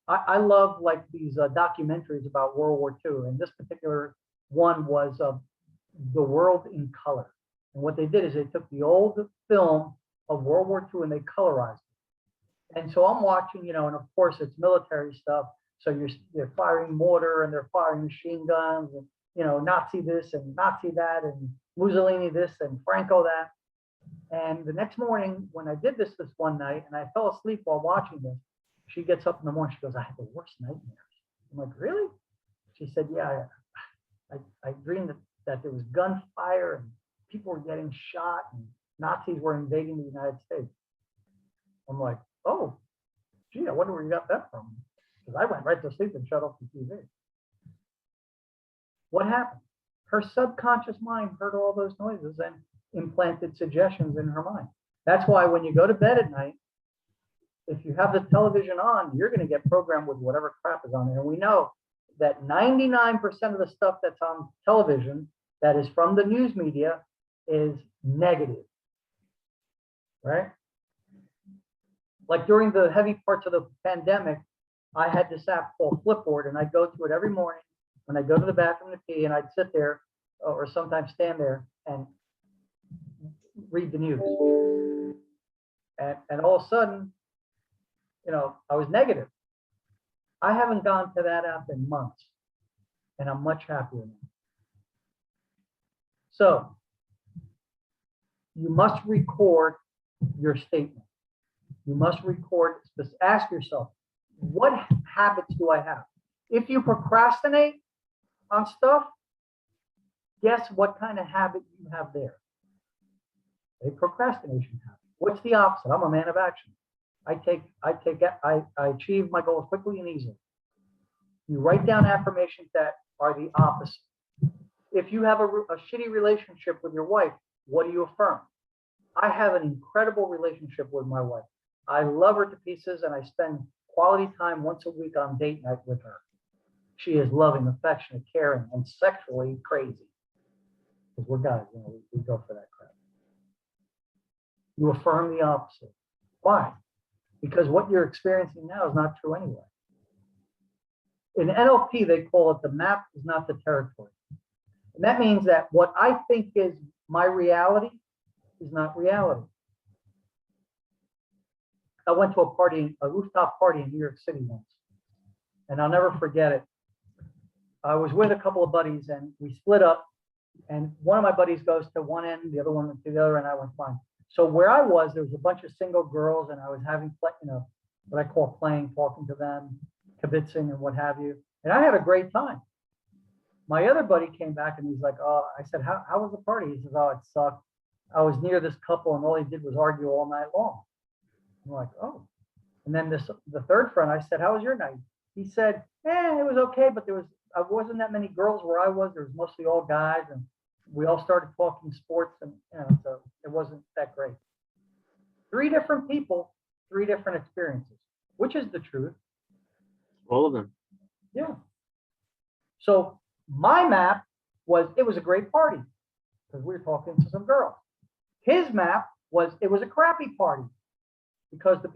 I love like these documentaries about World War II. And this particular one was The World in Color. And what they did is they took the old film of World War II and they colorized it. And so I'm watching, and of course it's military stuff. So they're firing mortar and they're firing machine guns and, Nazi this and Nazi that and Mussolini this and Franco that. And the next morning when I did this one night and I fell asleep while watching this, she gets up in the morning, she goes, I had the worst nightmares. I'm like, really? She said, yeah, I dreamed that there was gunfire and people were getting shot and Nazis were invading the United States. I'm like, oh, gee, I wonder where you got that from. Because I went right to sleep and shut off the TV. What happened? Her subconscious mind heard all those noises and implanted suggestions in her mind. That's why when you go to bed at night, if you have the television on, you're going to get programmed with whatever crap is on there. And we know that 99% of the stuff that's on television that is from the news media is negative, right? Like during the heavy parts of the pandemic, I had this app called Flipboard, and I'd go through it every morning when I go to the bathroom to pee, and I'd sit there or sometimes stand there and read the news. And all of a sudden, I was negative. I haven't gone to that app in months, and I'm much happier now. So you must record your statement. You must record, ask yourself, what habits do I have? If you procrastinate on stuff, guess what kind of habit you have there? A procrastination habit. What's the opposite? I'm a man of action. I achieve my goals quickly and easily. You write down affirmations that are the opposite. If you have a shitty relationship with your wife, what do you affirm? I have an incredible relationship with my wife. I love her to pieces and I spend quality time once a week on date night with her. She is loving, affectionate, caring, and sexually crazy. Because we're guys, we go for that crap. You affirm the opposite. Why? Because what you're experiencing now is not true anyway. In NLP, they call it the map is not the territory. And that means that what I think is my reality is not reality. I went to a rooftop party in New York City once, and I'll never forget it. I was with a couple of buddies and we split up, and one of my buddies goes to one end, the other one went to the other, and I went fine. So where I was, there was a bunch of single girls, and I was having, what I call playing, talking to them, kibitzing and what have you. And I had a great time. My other buddy came back and he's like, oh, I said, how was the party? He says, oh, it sucked. I was near this couple and all he did was argue all night long. I'm like, oh. And then the third friend, I said, how was your night? He said, it was okay, but there wasn't that many girls where I was. There was mostly all guys, and we all started talking sports, and so it wasn't that great. 3 different people, 3 different experiences. Which is the truth?
All of them.
Yeah. So my map was, it was a great party because we were talking to some girls. His map was, it was a crappy party because the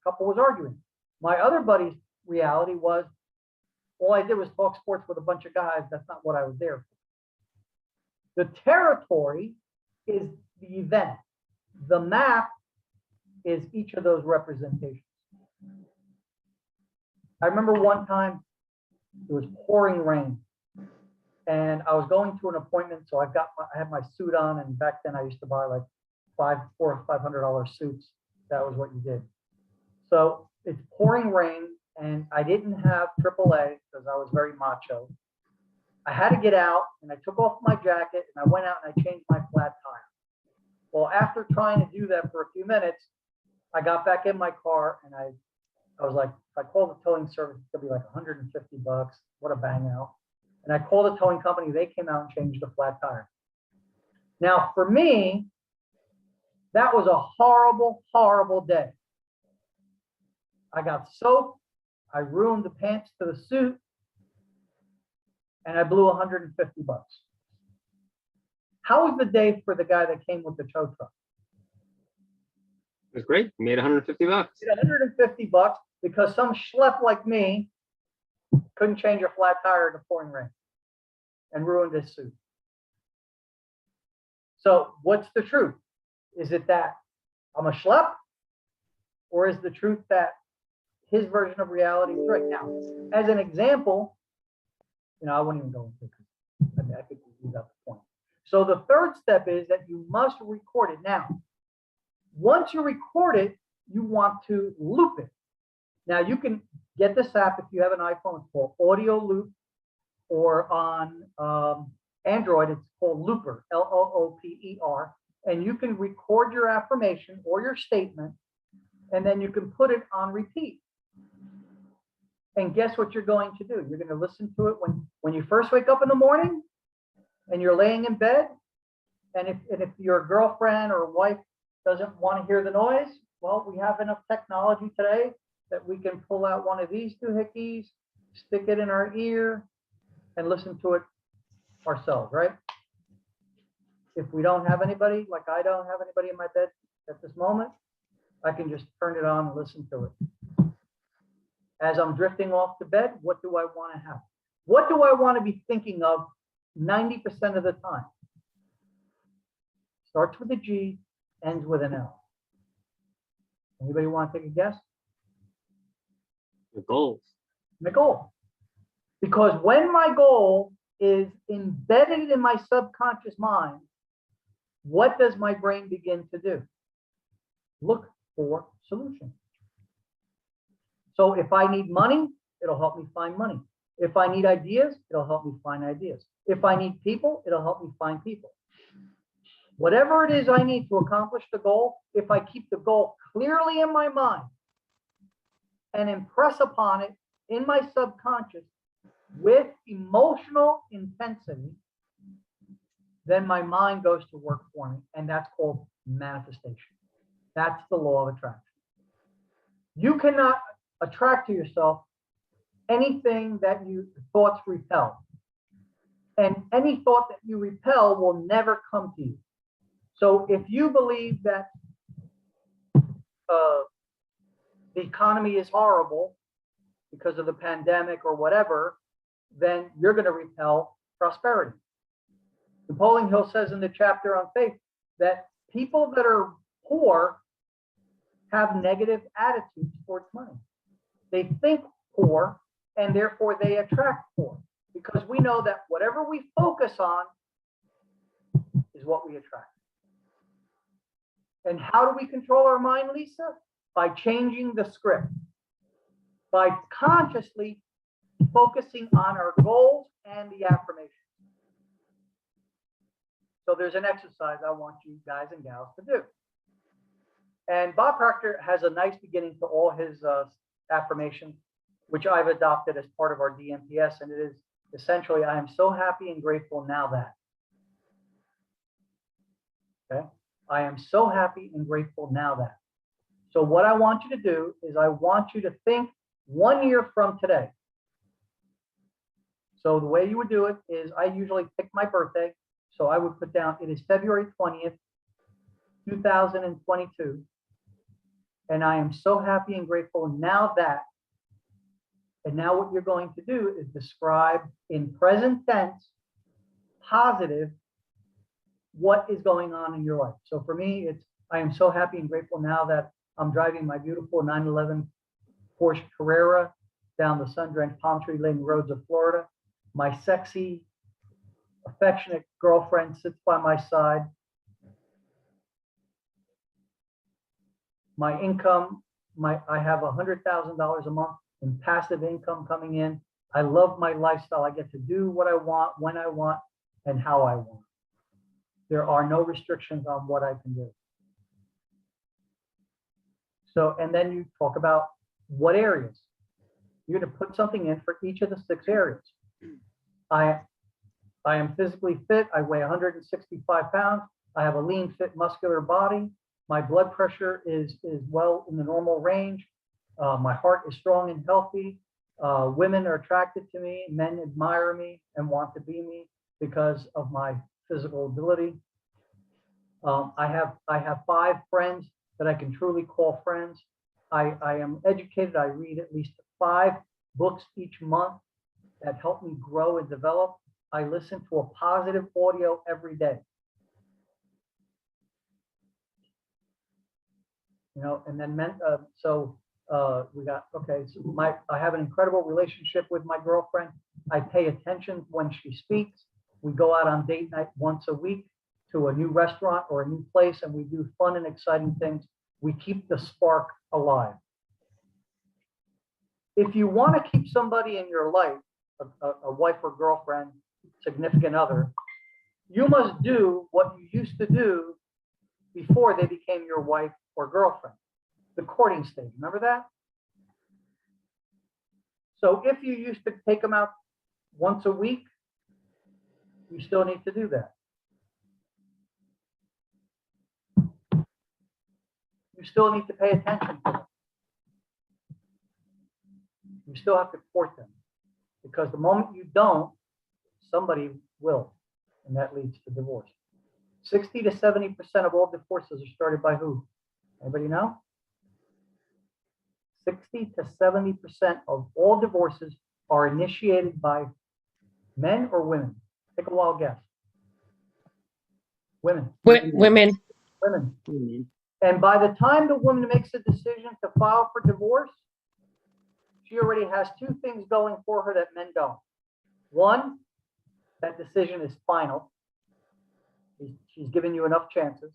couple was arguing. My other buddy's reality was, all I did was talk sports with a bunch of guys. That's not what I was there for. The territory is the event. The map is each of those representations. I remember one time it was pouring rain and I was going to an appointment. So I had my suit on, and back then I used to buy like $400 or $500 suits. That was what you did. So it's pouring rain and I didn't have AAA because I was very macho. I had to get out and I took off my jacket and I went out and I changed my flat tire. Well, after trying to do that for a few minutes, I got back in my car and I was like, if I call the towing service, it's gonna be like $150. What a bang out. And I called the towing company. They came out and changed the flat tire. Now, for me, that was a horrible, horrible day. I got soaked. I ruined the pants to the suit. And I blew $150. How was the day for the guy that came with the tow truck?
It was great. We made 150 bucks.
He did $150 because some schlep like me couldn't change a flat tire in the pouring rain and ruined his suit. So what's the truth? Is it that I'm a schlep? Or is the truth that his version of reality is right? Now, as an example, I wouldn't even go into it. I mean, I think we leave out the point. So the third step is that you must record it. Now, once you record it, you want to loop it. Now, you can get this app if you have an iPhone. It's called Audio Loop, or on Android, it's called Looper, Looper, and you can record your affirmation or your statement, and then you can put it on repeat. And guess what you're going to do? You're going to listen to it when you first wake up in the morning and you're laying in bed. And if your girlfriend or wife doesn't want to hear the noise, well, we have enough technology today that we can pull out one of these doohickeys, stick it in our ear, and listen to it ourselves, right? If we don't have anybody, like I don't have anybody in my bed at this moment, I can just turn it on and listen to it. As I'm drifting off to bed, what do I want to have? What do I want to be thinking of 90% of the time? Starts with a G, ends with an L. Anybody want to take a guess?
The goals.
The goal. Because when my goal is embedded in my subconscious mind, what does my brain begin to do? Look for solutions. So if I need money, it'll help me find money. If I need ideas, it'll help me find ideas. If I need people, it'll help me find people. Whatever it is I need to accomplish the goal, if I keep the goal clearly in my mind and impress upon it in my subconscious with emotional intensity, then my mind goes to work for me. And that's called manifestation. That's the law of attraction. You cannot attract to yourself anything that your thoughts repel. And any thought that you repel will never come to you. So if you believe that the economy is horrible because of the pandemic or whatever, then you're going to repel prosperity. Napoleon Hill says in the chapter on faith that people that are poor have negative attitudes towards money. They think poor, and therefore they attract poor, because we know that whatever we focus on is what we attract. And how do we control our mind, Lisa? By changing the script, by consciously focusing on our goals and the affirmations. So there's an exercise I want you guys and gals to do. And Bob Proctor has a nice beginning to all his affirmations, which I've adopted as part of our DMPS. And it is essentially, I am so happy and grateful now that. Okay. I am so happy and grateful now that. So what I want you to do is I want you to think 1 year from today. So the way you would do it is I usually pick my birthday. So I would put down, it is February 20th, 2022. And I am so happy and grateful now that. And now what you're going to do is describe in present tense, positive, what is going on in your life. So for me, it's, I am so happy and grateful now that I'm driving my beautiful 911 Porsche Carrera down the sun-drenched palm tree laden roads of Florida. My sexy, affectionate girlfriend sits by my side. My income, I have $100,000 a month in passive income coming in. I love my lifestyle. I get to do what I want, when I want, and how I want. There are no restrictions on what I can do. So, and then you talk about what areas. You're going to put something in for each of the 6 areas. I am physically fit. I weigh 165 pounds. I have a lean, fit, muscular body. My blood pressure is well in the normal range. My heart is strong and healthy. Women are attracted to me. Men admire me and want to be me because of my physical ability. I have 5 friends that I can truly call friends. I am educated. I read at least 5 books each month that help me grow and develop. I listen to a positive audio every day. You know, and then we got, okay, so I have an incredible relationship with my girlfriend. I pay attention when she speaks. We go out on date night once a week to a new restaurant or a new place, and we do fun and exciting things. We keep the spark alive. If you want to keep somebody in your life, a wife or girlfriend, significant other, you must do what you used to do before they became your wife or girlfriend, the courting stage. Remember that? So if you used to take them out once a week, you still need to do that. You still need to pay attention to them. You still have to court them, because the moment you don't, somebody will, and that leads to divorce. 60 to 70% of all divorces are started by who? Anybody know? 60 to 70% of all divorces are initiated by men or women. Take a wild guess. Women.
Women.
Women. And by the time the woman makes a decision to file for divorce, she already has 2 things going for her that men don't. One, that decision is final. She's given you enough chances.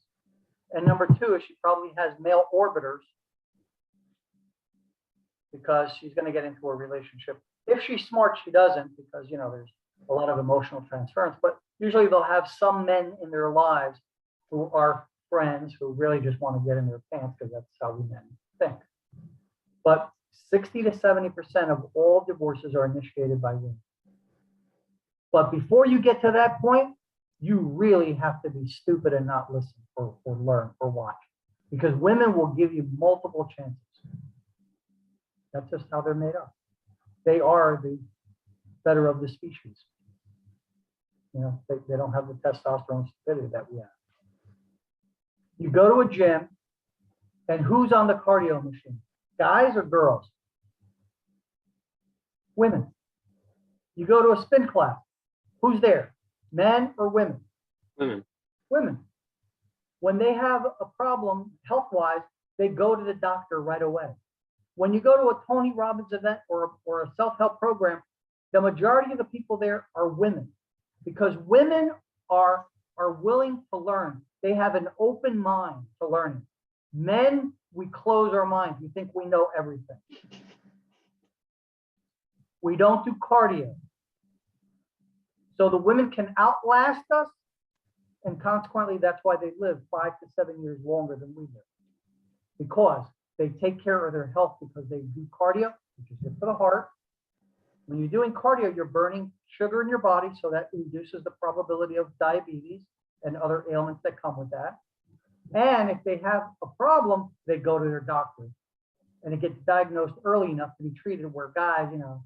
And number 2 is she probably has male orbiters, because she's going to get into a relationship. If she's smart, she doesn't, because, you know, there's a lot of emotional transference. But usually they'll have some men in their lives who are friends who really just want to get in their pants, because that's how we men think. But 60 to 70% of all divorces are initiated by women. But before you get to that point, you really have to be stupid and not listen or learn or watch, because women will give you multiple chances. That's just how they're made up. They are the better of the species. You know, they don't have the testosterone stupidity that we have. You go to a gym, and who's on the cardio machine? Guys or girls? Women. You go to a spin class. Who's there? Men or women?
Women.
Women. When they have a problem health-wise, they go to the doctor right away. When you go to a Tony Robbins event or a self-help program, the majority of the people there are women, because women are willing to learn. They have an open mind to learning. Men, we close our minds. We think we know everything. We don't do cardio. So the women can outlast us, and consequently, that's why they live 5 to 7 years longer than we do, because they take care of their health, because they do cardio, which is good for the heart. When you're doing cardio, you're burning sugar in your body, so that reduces the probability of diabetes and other ailments that come with that. And if they have a problem, they go to their doctor, and it gets diagnosed early enough to be treated, where guys, you know,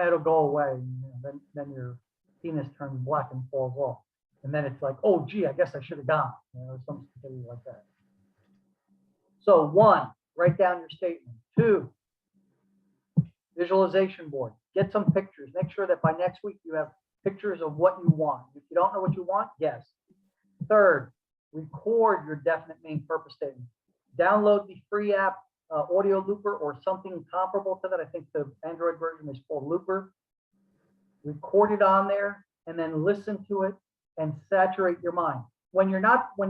it'll go away. You know, then your penis turns black and falls off. And then it's like, oh, gee, I guess I should have gone, you know, something like that. So 1, write down your statement. 2, visualization board. Get some pictures. Make sure that by next week you have pictures of what you want. If you don't know what you want, guess. 3rd, record your definite main purpose statement. Download the free app, Audio Looper, or something comparable to that. I think the Android version is called Looper. Record it on there, and then listen to it and saturate your mind. When you're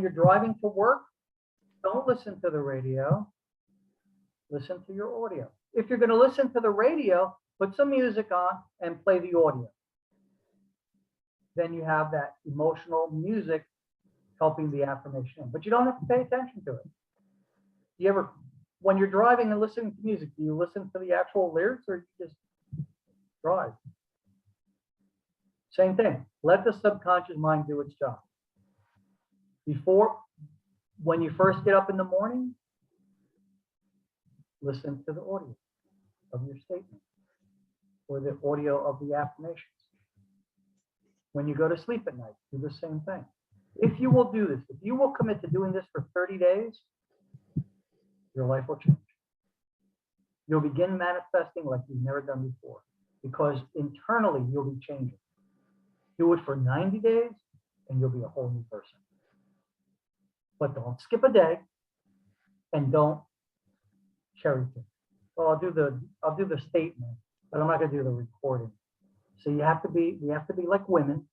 driving to work, don't listen to the radio. Listen to your audio. If you're going to listen to the radio, put some music on and play the audio. Then you have that emotional music helping the affirmation. But you don't have to pay attention to it. When you're driving and listening to music, do you listen to the actual lyrics, or you just drive? Same thing. Let the subconscious mind do its job. When you first get up in the morning, listen to the audio of your statement or the audio of the affirmations. When you go to sleep at night, do the same thing. If you will do this, if you will commit to doing this for 30 days, your life will change. You'll begin manifesting like you've never done before, because internally you'll be changing. Do it for 90 days and you'll be a whole new person. But don't skip a day and don't cherry pick. Well, I'll do the statement, but I'm not gonna do the recording. So we have to be like women,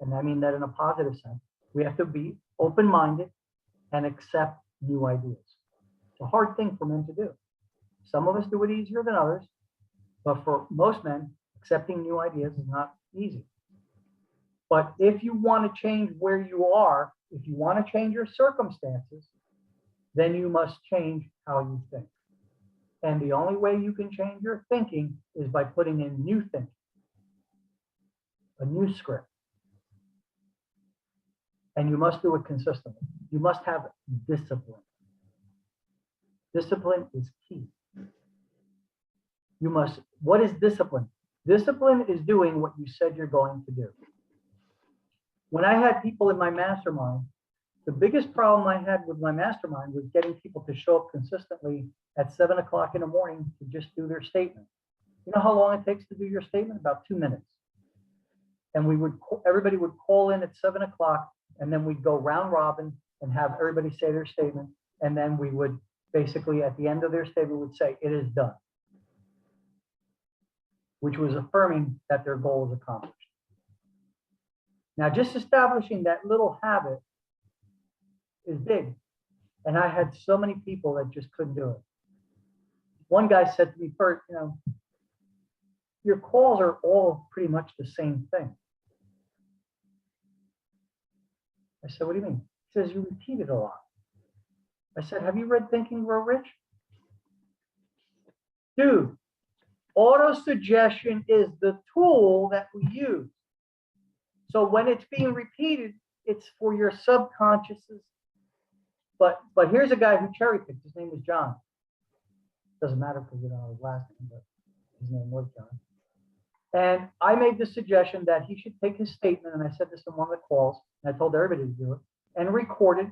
and I mean that in a positive sense. We have to be open-minded and accept new ideas. It's a hard thing for men to do. Some of us do it easier than others, but for most men, accepting new ideas is not easy. But if you want to change where you are, if you want to change your circumstances, then you must change how you think. And the only way you can change your thinking is by putting in new thinking, a new script. And you must do it consistently. You must have discipline. Discipline is key. What is discipline? Discipline is doing what you said you're going to do. When I had people in my mastermind, the biggest problem I had with my mastermind was getting people to show up consistently at 7 o'clock in the morning to just do their statement. You know how long it takes to do your statement? About 2 minutes. And everybody would call in at 7 o'clock, and then we'd go round robin and have everybody say their statement. And then we would basically, at the end of their statement, would say, it is done, which was affirming that their goal was accomplished. Now, just establishing that little habit is big. And I had so many people that just couldn't do it. One guy said to me first, your calls are all pretty much the same thing. I said, what do you mean? He says, you repeat it a lot. I said, have you read Think and Grow Rich? Dude, auto-suggestion is the tool that we use. So when it's being repeated, it's for your subconsciouses. But here's a guy who cherry picked. His name was John. Doesn't matter because we don't know his last name, but his name was John. And I made the suggestion that he should take his statement, and I said this in one of the calls, and I told everybody to do it, and record it,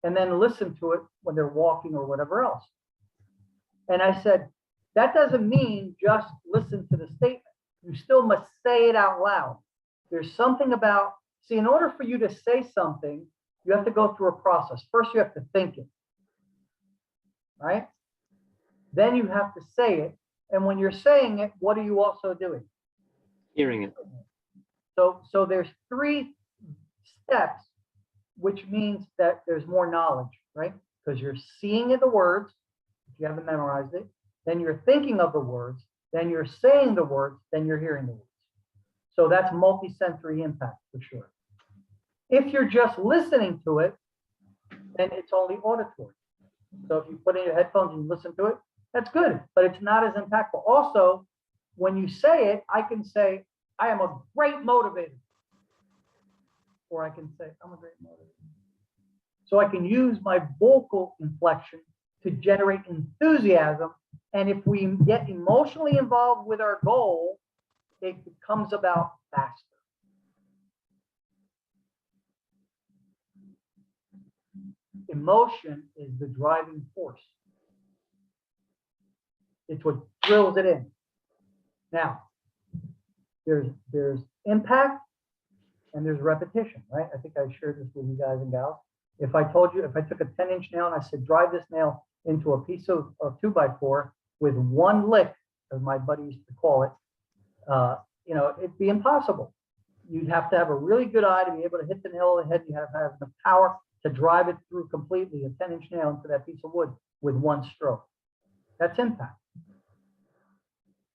and then listen to it when they're walking or whatever else. And I said, that doesn't mean just listen to the statement. You still must say it out loud. There's something about, see, in order for you to say something, you have to go through a process. First, you have to think it, right? Then you have to say it. And when you're saying it, what are you also doing?
Hearing it.
So there's 3 steps, which means that there's more knowledge, right? Because you're seeing the words, if you haven't memorized it, then you're thinking of the words, then you're saying the words, then you're hearing the words. So that's multi-sensory impact for sure. If you're just listening to it, then it's only auditory. So if you put in your headphones and listen to it, that's good, but it's not as impactful. Also, when you say it, I can say, I am a great motivator. Or I can say, I'm a great motivator. So I can use my vocal inflection to generate enthusiasm. And if we get emotionally involved with our goal, it comes about faster. Emotion is the driving force. It's what drills it in. Now, there's impact and there's repetition, right? I think I shared this with you guys and gals. If I told you, if I took a 10-inch nail and I said, drive this nail into a piece of 2x4 with one lick, as my buddy used to call it, it'd be impossible. You'd have to have a really good eye to be able to hit the nail on the head. You have to have the power to drive it through completely, a 10-inch nail into that piece of wood with one stroke. That's impact.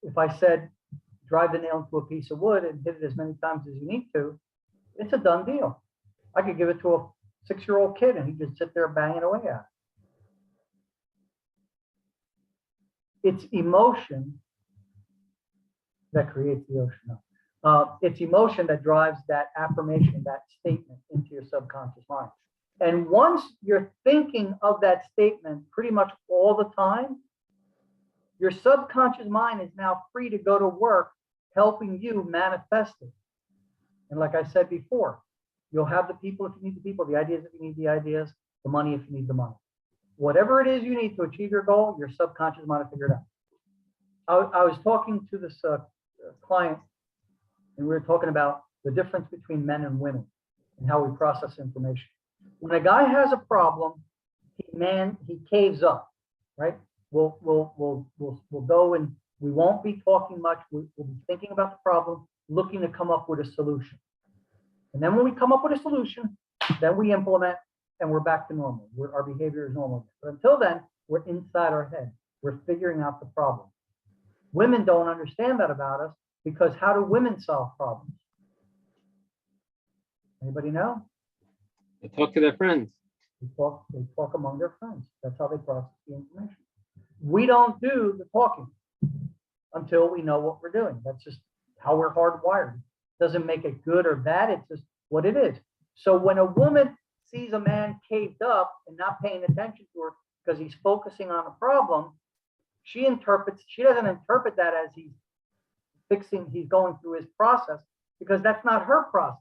If I said, drive the nail into a piece of wood and hit it as many times as you need to, it's a done deal. I could give it to a 6-year-old kid and he'd just sit there banging away at it. It's emotion that creates the ocean. It's emotion that drives that affirmation, that statement into your subconscious mind. And once you're thinking of that statement pretty much all the time, your subconscious mind is now free to go to work helping you manifest it. And like I said before, You'll have the people if you need the people, the ideas if you need the ideas, the money if you need the money. Whatever it is you need to achieve your goal, your subconscious mind will figure it out. I was talking to this client, and we were talking about the difference between men and women and how we process information. When a guy has a problem, he caves up, right? We'll go and we won't be talking much. We'll be thinking about the problem, looking to come up with a solution. And then when we come up with a solution, then we implement and we're back to normal. Our behavior is normal. But until then, we're inside our head. We're figuring out the problem. Women don't understand that about us because how do women solve problems? Anybody know?
They talk to their friends.
They talk among their friends. That's how they process the information. We don't do the talking until we know what we're doing. That's just how we're hardwired. Doesn't make it good or bad. It's just what it is. So when a woman sees a man caved up and not paying attention to her because he's focusing on a problem, she doesn't interpret that as he's going through his process, because that's not her process.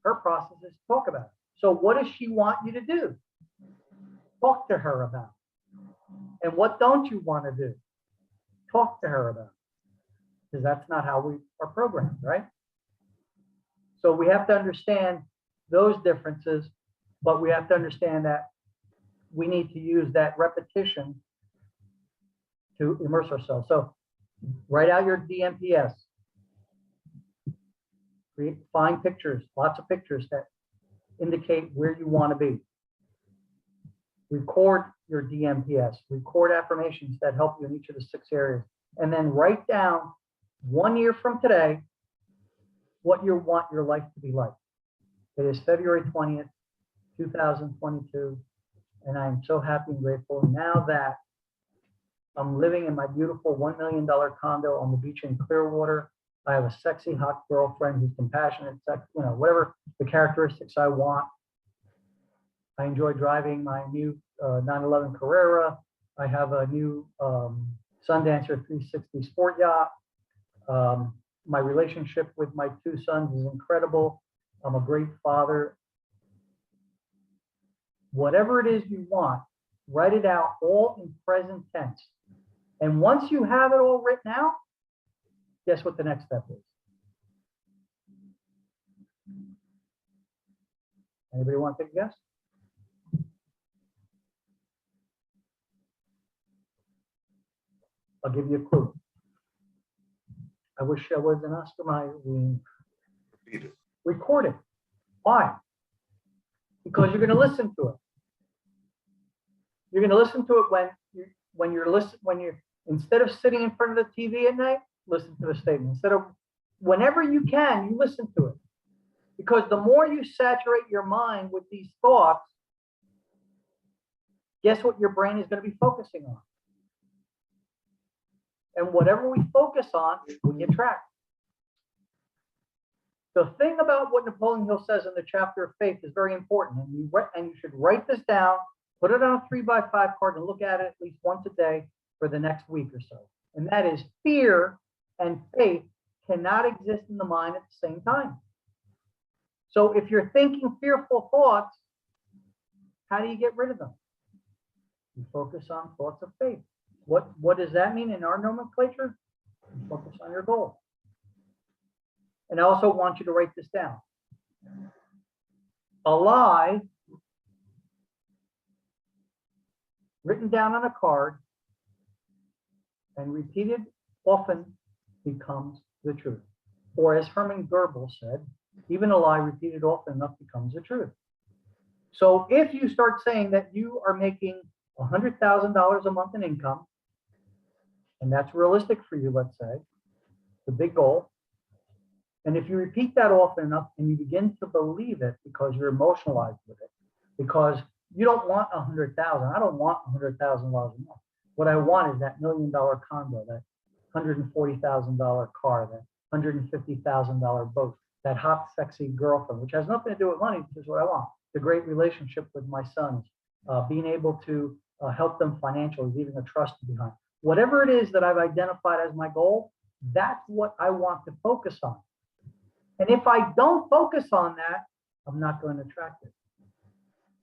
Her process is to talk about it. So what does she want you to do? Talk to her about it. And what don't you want to do? Talk to her about it. Because that's not how we are programmed, right? So we have to understand those differences, but we have to understand that we need to use that repetition to immerse ourselves. So write out your DMPS. Find pictures, lots of pictures that indicate where you want to be. Record your DMPS, record affirmations that help you in each of the 6 areas, and then write down 1 year from today what you want your life to be like. It is February 20th, 2022, and I am so happy and grateful now that I'm living in my beautiful $1 million condo on the beach in Clearwater. I have a sexy, hot girlfriend who's compassionate, whatever the characteristics I want. I enjoy driving my new 911 Carrera. I have a new Sundancer 360 sport yacht. My relationship with my 2 sons is incredible. I'm a great father. Whatever it is you want, write it out all in present tense. And once you have it all written out, guess what the next step is? Anybody want to take a guess? I'll give you a clue. I wish I was an Oscar Mayer. Record it. Why? Because you're going to listen to it. You're going to listen to it when you're instead of sitting in front of the TV at night, listen to the statement. Instead of whenever you can, you listen to it. Because the more you saturate your mind with these thoughts, guess what your brain is going to be focusing on? And whatever we focus on, we attract. The thing about what Napoleon Hill says in the chapter of faith is very important. And you should write this down, put it on a 3x5 card and look at it at least once a day for the next week or so. And that is fear and faith cannot exist in the mind at the same time. So if you're thinking fearful thoughts, how do you get rid of them? You focus on thoughts of faith. What does that mean in our nomenclature? You focus on your goal. And I also want you to write this down. A lie written down on a card and repeated often becomes the truth. Or as Herman Goebbels said, even a lie repeated often enough becomes the truth. So if you start saying that you are making $100,000 a month in income, and that's realistic for you, let's say, the big goal. And if you repeat that often enough and you begin to believe it because you're emotionalized with it, because you don't want 100,000. I don't want $100,000 a month. What I want is that $1 million condo, that $140,000 car, that $150,000 boat, that hot, sexy girlfriend, which has nothing to do with money, which is what I want. The great relationship with my sons, being able to help them financially, leaving a trust behind. Whatever it is that I've identified as my goal, that's what I want to focus on. And if I don't focus on that, I'm not going to attract it.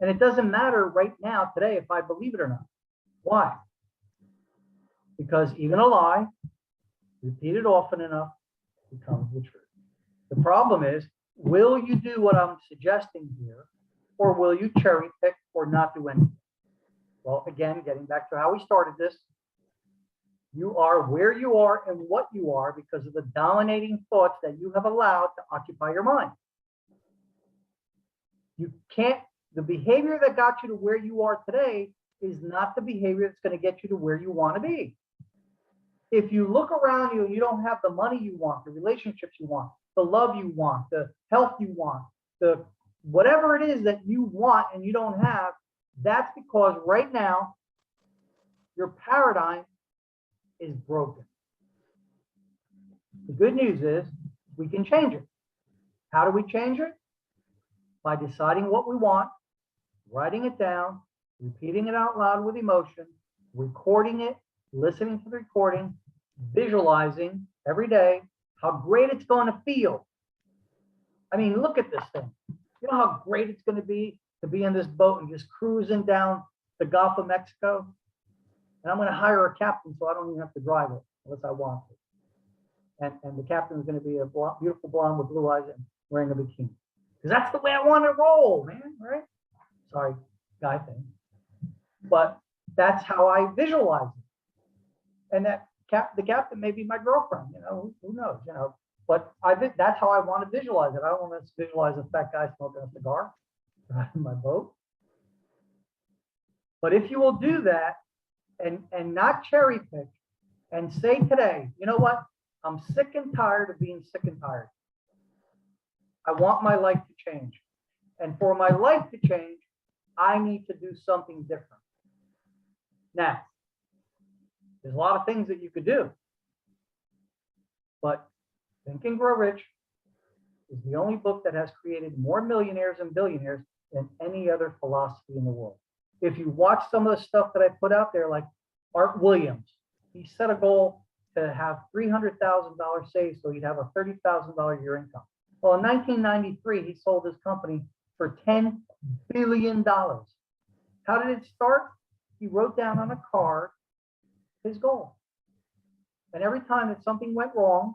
And it doesn't matter right now, today, if I believe it or not. Why? Because even a lie, repeated often enough, becomes the truth. The problem is, will you do what I'm suggesting here, or will you cherry pick or not do anything? Well, again, getting back to how we started this, you are where you are and what you are because of the dominating thoughts that you have allowed to occupy your mind. You can't, the behavior that got you to where you are today is not the behavior that's going to get you to where you want to be. If you look around you and you don't have the money you want, the relationships you want, the love you want, the health you want, the whatever it is that you want and you don't have, that's because right now your paradigm is broken. The good news is we can change it. How do we change it? By deciding what we want, writing it down, repeating it out loud with emotion, recording it, listening to the recording, visualizing every day how great it's going to feel. I mean, look at this thing. You know how great it's going to be in this boat and just cruising down the Gulf of Mexico? And I'm going to hire a captain so I don't even have to drive it unless I want to. And the captain is going to be a blonde, beautiful blonde with blue eyes and wearing a bikini. Because that's the way I want to roll, man, right? Sorry, guy thing. But that's how I visualize it. And that the captain may be my girlfriend, you know, who knows, you know. But that's how I want to visualize it. I don't want to visualize a fat guy smoking a cigar driving my boat. But if you will do that and not cherry pick and say today, you know what? I'm sick and tired of being sick and tired. I want my life to change. And for my life to change, I need to do something different. Now, there's a lot of things that you could do. But Think and Grow Rich is the only book that has created more millionaires and billionaires than any other philosophy in the world. If you watch some of the stuff that I put out there, like Art Williams, he set a goal to have $300,000 saved so he'd have a $30,000 a year income. Well, in 1993, he sold his company for $10 billion. How did it start? He wrote down on a card his goal. And every time that something went wrong,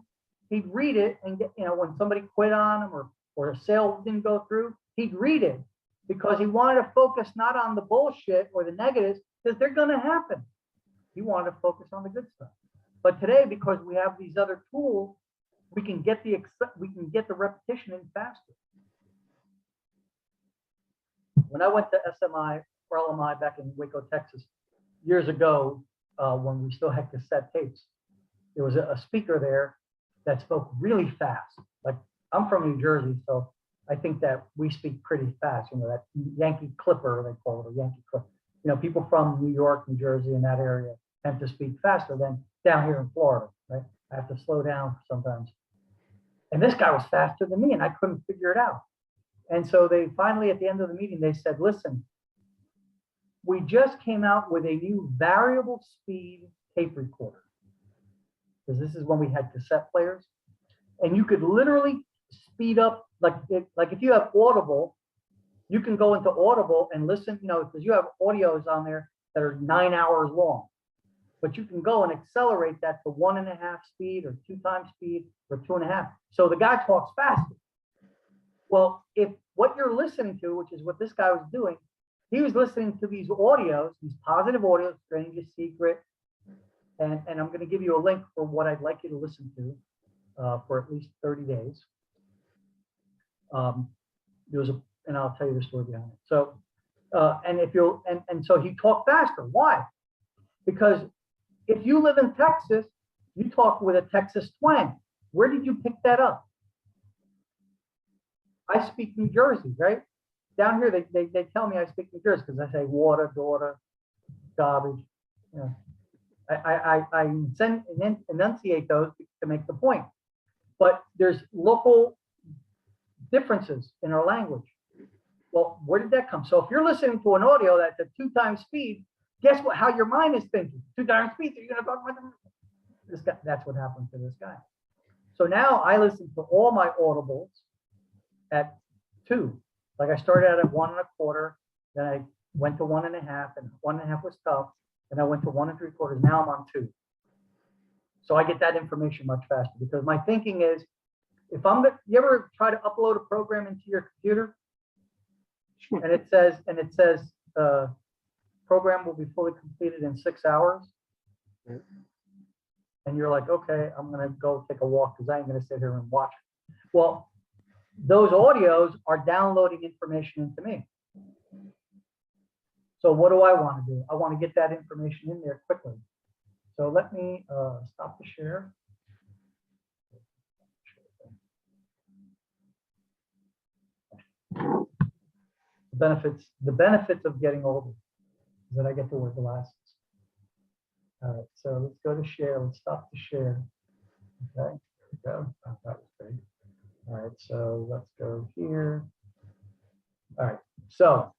he'd read it and get, you know, when somebody quit on him or a sale didn't go through, he'd read it because he wanted to focus not on the bullshit or the negatives, because they're going to happen. He wanted to focus on the good stuff. But today, because we have these other tools, we can get the repetition in faster. When I went to SMI or LMI back in Waco, Texas, years ago, when we still had cassette tapes, there was a speaker there that spoke really fast. Like, I'm from New Jersey, so I think that we speak pretty fast. You know, that Yankee clipper, they call it, a Yankee clipper. You know, people from New York, New Jersey, in that area tend to speak faster than down here in Florida, right? I have to slow down sometimes. And this guy was faster than me, and I couldn't figure it out. And so they finally, at the end of the meeting, they said, listen, we just came out with a new variable speed tape recorder. Because this is when we had cassette players. And you could literally speed up, like if you have Audible, you can go into Audible and listen, you know, because you have audios on there that are 9 hours long. But you can go and accelerate that to 1.5 speed or 2 times speed or 2.5. So the guy talks faster. Well, if what you're listening to, which is what this guy was doing, he was listening to these audios, these positive audios, Strangest Secret, and I'm going to give you a link for what I'd like you to listen to for at least 30 days. And I'll tell you the story behind it. So, and so he talked faster. Why? Because if you live in Texas, you talk with a Texas twang. Where did you pick that up? I speak New Jersey, right? Down here, they tell me I speak New Jersey because I say water, daughter, garbage. You know, I enunciate those to make the point. But there's local differences in our language. Well, where did that come? So if you're listening to an audio that's at 2 times speed, guess what? How your mind is thinking? 2 times speed. So you're going to talk about this guy. That's what happened to this guy. So now I listen to all my audibles at 2. Like I started out at 1.25, then I went to 1.5, and 1.5 was tough. Then I went to 1.75. Now I'm on 2. So I get that information much faster because my thinking is, if I'm gonna, you ever try to upload a program into your computer and it says program will be fully completed in 6 hours. And you're like, okay, I'm gonna go take a walk because I ain't gonna sit here and watch it. Well, those audios are downloading information into me. So what do I want to do? I want to get that information in there quickly. So let me stop the share. The benefits of getting older is that I get to wear glasses. All right, so let's go to share. Let's stop the share. Okay, there we go. Oh, that was big. All right, so let's go here. All right, so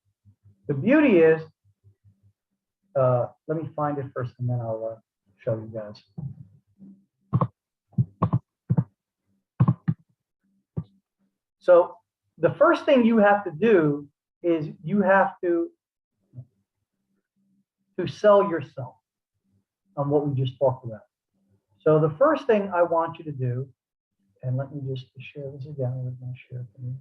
the beauty is, let me find it first and then I'll show you guys. So the first thing you have to do is you have to sell yourself on what we just talked about. So the first thing I want you to do, and let me just share this again. Where's my share for me?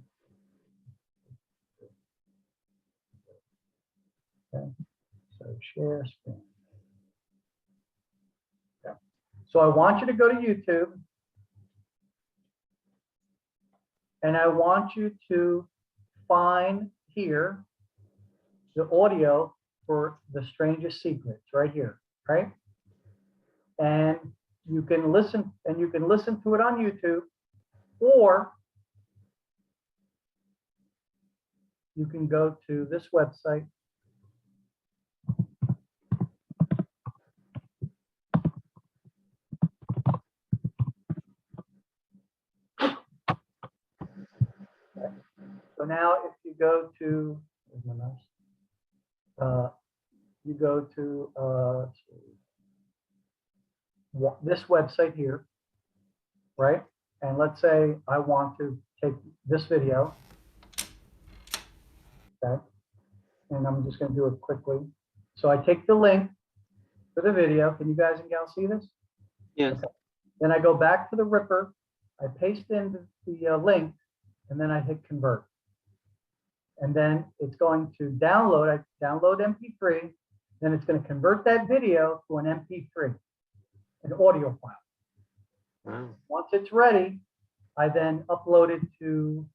Okay, so share screen. Okay. So I want you to go to YouTube, and I want you to find here the audio for The Strangest Secret. It's right here, right? And you can listen, to it on YouTube, or you can go to this website. Okay. So now if you go to, where's my mouse? You go to this website here, right? And let's say I want to take this video, okay? And I'm just going to do it quickly. So I take the link for the video. Can you guys and gals see this?
Yes.
Okay. Then I go back to the Ripper, I paste in the link, and then I hit convert. And then it's going to download, I download MP3, then it's going to convert that video to an MP3, an audio file.
Wow.
Once it's ready, I then upload it to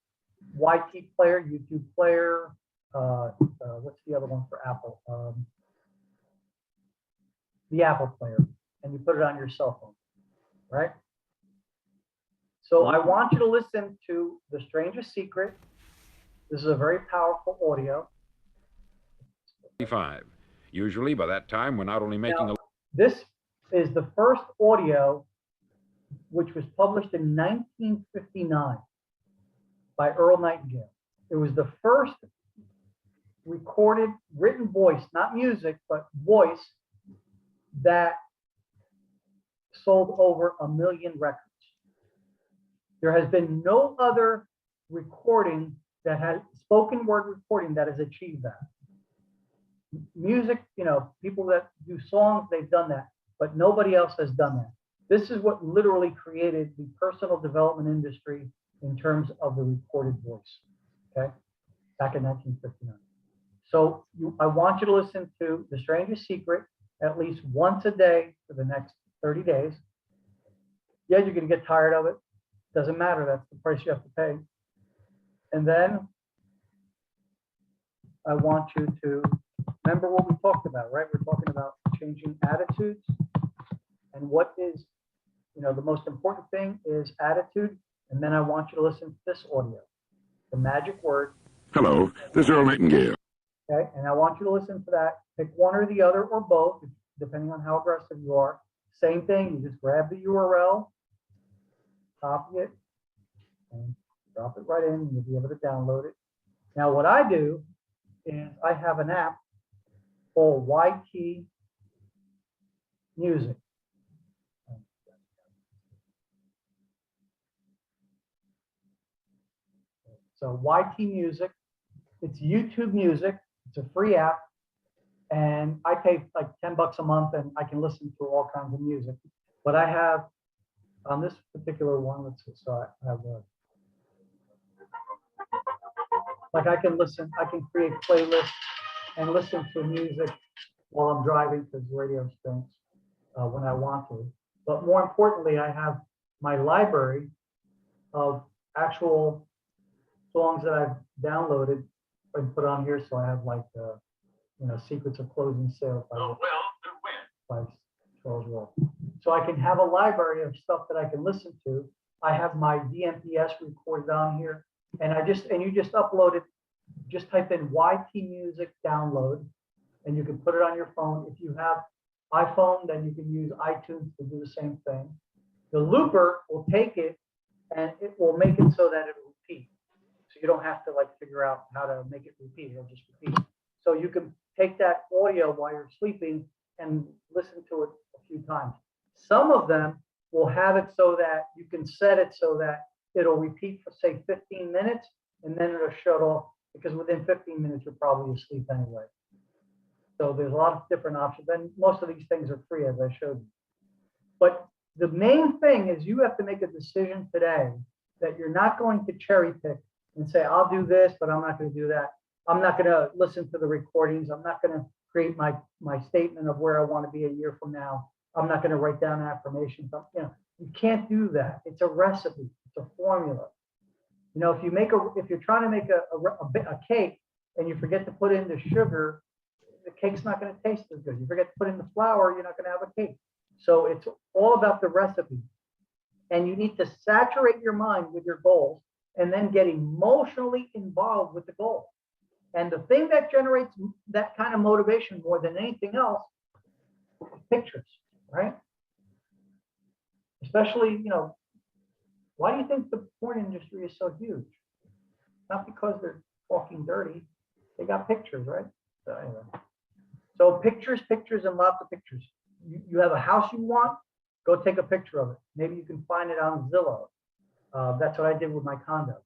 YT Player, YouTube Player, what's the other one for Apple? The Apple Player, and you put it on your cell phone, right? So I want you to listen to The Strangest Secret. This is a very powerful audio.
25. Usually by that time, we're not only making
Now, this is the first audio which was published in 1959 by Earl Nightingale. It was the first recorded written voice, not music, but voice, that sold over 1 million records. There has been no other recording that has spoken word recording that has achieved that. Music, people that do songs, they've done that, but nobody else has done that. This is what literally created the personal development industry in terms of the recorded voice, okay, back in 1959. So I want you to listen to The Strangest Secret at least once a day for the next 30 days. Yeah, you're going to get tired of it. Doesn't matter. That's the price you have to pay. And then I want you to remember what we talked about, right? We're talking about changing attitudes. And what is, the most important thing is attitude. And then I want you to listen to this audio, the magic word.
Hello, this is Earl Nightingale.
Okay, and I want you to listen to that. Pick one or the other or both, depending on how aggressive you are. Same thing, you just grab the URL, copy it, and drop it right in, and you'll be able to download it. Now, what I do is I have an app called YT Music. So YT Music, it's YouTube Music. It's a free app. And I pay like $10 a month and I can listen to all kinds of music. But I have on this particular one, let's see, so I have like I can create playlists and listen to music while I'm driving because the radio stinks when I want to. But more importantly, I have my library of actual songs that I've downloaded and put on here. So I have like, Secrets of Closing Sales by Charles Wolf. So I can have a library of stuff that I can listen to. I have my DMPS recorded on here, and you just upload it. Just type in YT Music download, and you can put it on your phone. If you have iPhone, then you can use iTunes to do the same thing. The looper will take it and it will make it so that it will repeat. So you don't have to like figure out how to make it repeat. It'll just repeat. So you can take that audio while you're sleeping and listen to it a few times. Some of them will have it so that you can set it so that it'll repeat for say 15 minutes and then it'll shut off because within 15 minutes you're probably asleep anyway. So there's a lot of different options, and most of these things are free as I showed you. But the main thing is you have to make a decision today that you're not going to cherry pick and say, I'll do this, but I'm not going to do that. I'm not going to listen to the recordings. I'm not going to create my statement of where I want to be a year from now. I'm not going to write down affirmations. You can't do that. It's a recipe. It's a formula. If you're trying to make a cake and you forget to put in the sugar, the cake's not going to taste as good. You forget to put in the flour, you're not going to have a cake. So it's all about the recipe. And you need to saturate your mind with your goals and then get emotionally involved with the goal. And the thing that generates that kind of motivation more than anything else is pictures, right? Especially, why do you think the porn industry is so huge? Not because they're talking dirty. They got pictures, right? So anyway. So pictures, and lots of pictures. You have a house you want, go take a picture of it. Maybe you can find it on Zillow. That's what I did with my condo.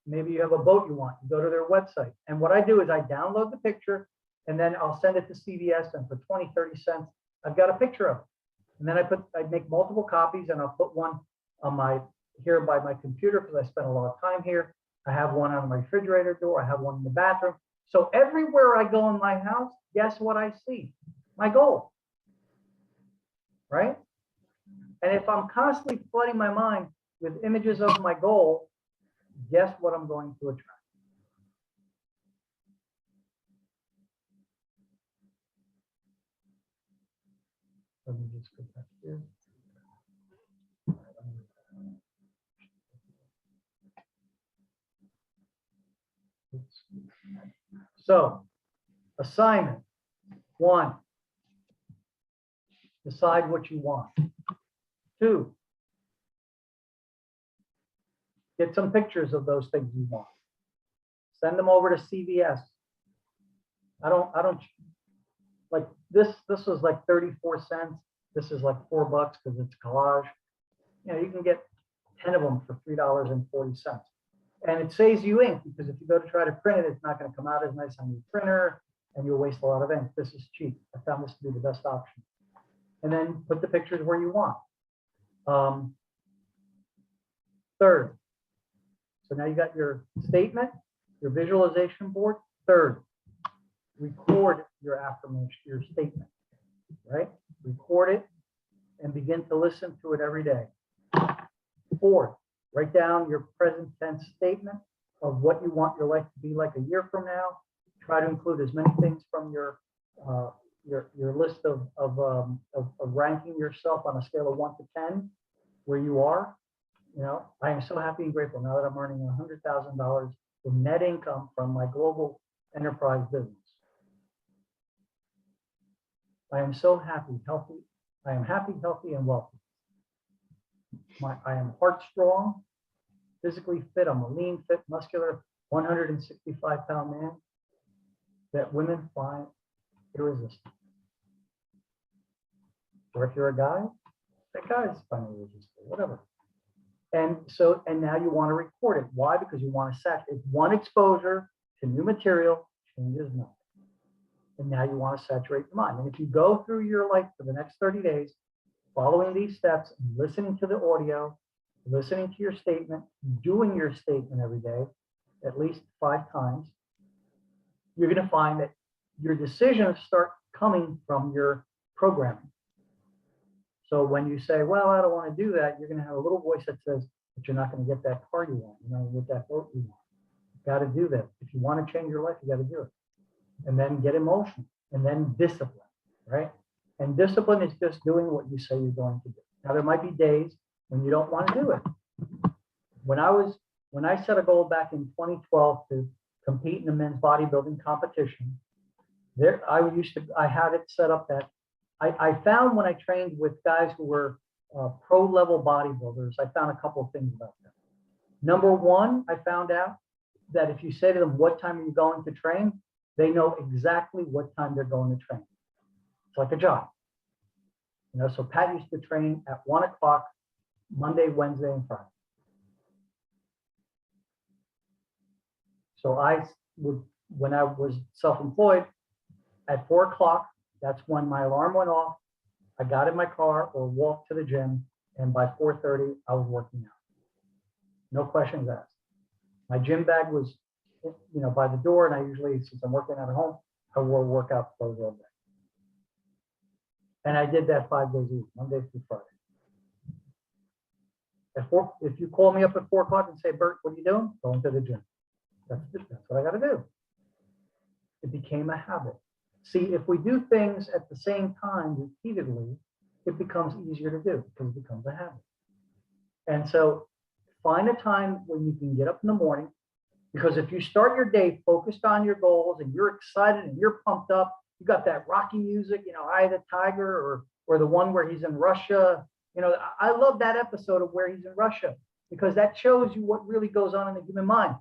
Maybe you have a boat you want, you go to their website. And what I do is I download the picture and then I'll send it to CVS, and for 20, 30 cents, I've got a picture of it. And then I make multiple copies and I'll put one on here by my computer because I spend a lot of time here. I have one on my refrigerator door. I have one in the bathroom. So everywhere I go in my house, guess what I see? My goal, right? And if I'm constantly flooding my mind with images of my goal, guess what I'm going to attract? Let me just go back here. So, assignment 1, decide what you want. 2, get some pictures of those things you want. Send them over to CVS. I don't like this. This was like 34 cents. This is like $4 because it's collage. You can get 10 of them for $3.40. And it saves you ink because if you go to try to print it, it's not going to come out as nice on your printer and you'll waste a lot of ink. This is cheap. I found this to be the best option. And then put the pictures where you want. 3rd, so now you got your statement, your visualization board. 3rd, record your affirmation, your statement, right? Record it and begin to listen to it every day. 4th, write down your present tense statement of what you want your life to be like a year from now. Try to include as many things from your list of ranking yourself on a scale of 1 to 10, where you are. I am so happy and grateful now that I'm earning $100,000 in net income from my global enterprise business. I am so happy, healthy. I am happy, healthy, and wealthy. I am heart strong, physically fit. I'm a lean, fit, muscular, 165-pound man that women find irresistible. Or if you're a guy, that guy is finding irresistible, whatever. And so, and now you want to record it. Why? Because you want to saturate. One exposure to new material changes nothing. And now you want to saturate your mind. And if you go through your life for the next 30 days, following these steps, and listening to the audio, listening to your statement, doing your statement every day, at least 5 times, you're going to find that your decisions start coming from your programming. So when you say, well, I don't want to do that, you're going to have a little voice that says, but you're not going to get that car you want. You're not going to get that boat you want. You got to do that. If you want to change your life, you got to do it. And then get emotional, and then discipline, right? And discipline is just doing what you say you're going to do. Now, there might be days when you don't want to do it. When I set a goal back in 2012 to compete in a men's bodybuilding competition, I had it set up that I found when I trained with guys who were pro level bodybuilders, I found a couple of things about them. Number one, I found out that if you say to them, what time are you going to train? They know exactly what time they're going to train. It's like a job. You know, so Pat used to train at 1 o'clock, Monday, Wednesday, and Friday. So I would, when I was self-employed, at 4 o'clock, that's when my alarm went off. I got in my car or walked to the gym, and by 4:30, I was working out. No questions asked. My gym bag was, you know, by the door, and I usually, since I'm working out at home, I wore workout clothes all day. And I did that 5 days a week, Monday through Friday. If you call me up at 4 o'clock and say, Bert, what are you doing? Going to the gym. That's what I got to do. It became a habit. See, if we do things at the same time repeatedly, it becomes easier to do because it becomes a habit. And so find a time when you can get up in the morning, because if you start your day focused on your goals and you're excited and you're pumped up, you got that Rocky music, you know, Eye of the Tiger, or the one where he's in Russia. You know, I love that episode of where he's in Russia, because that shows you what really goes on in the human mind.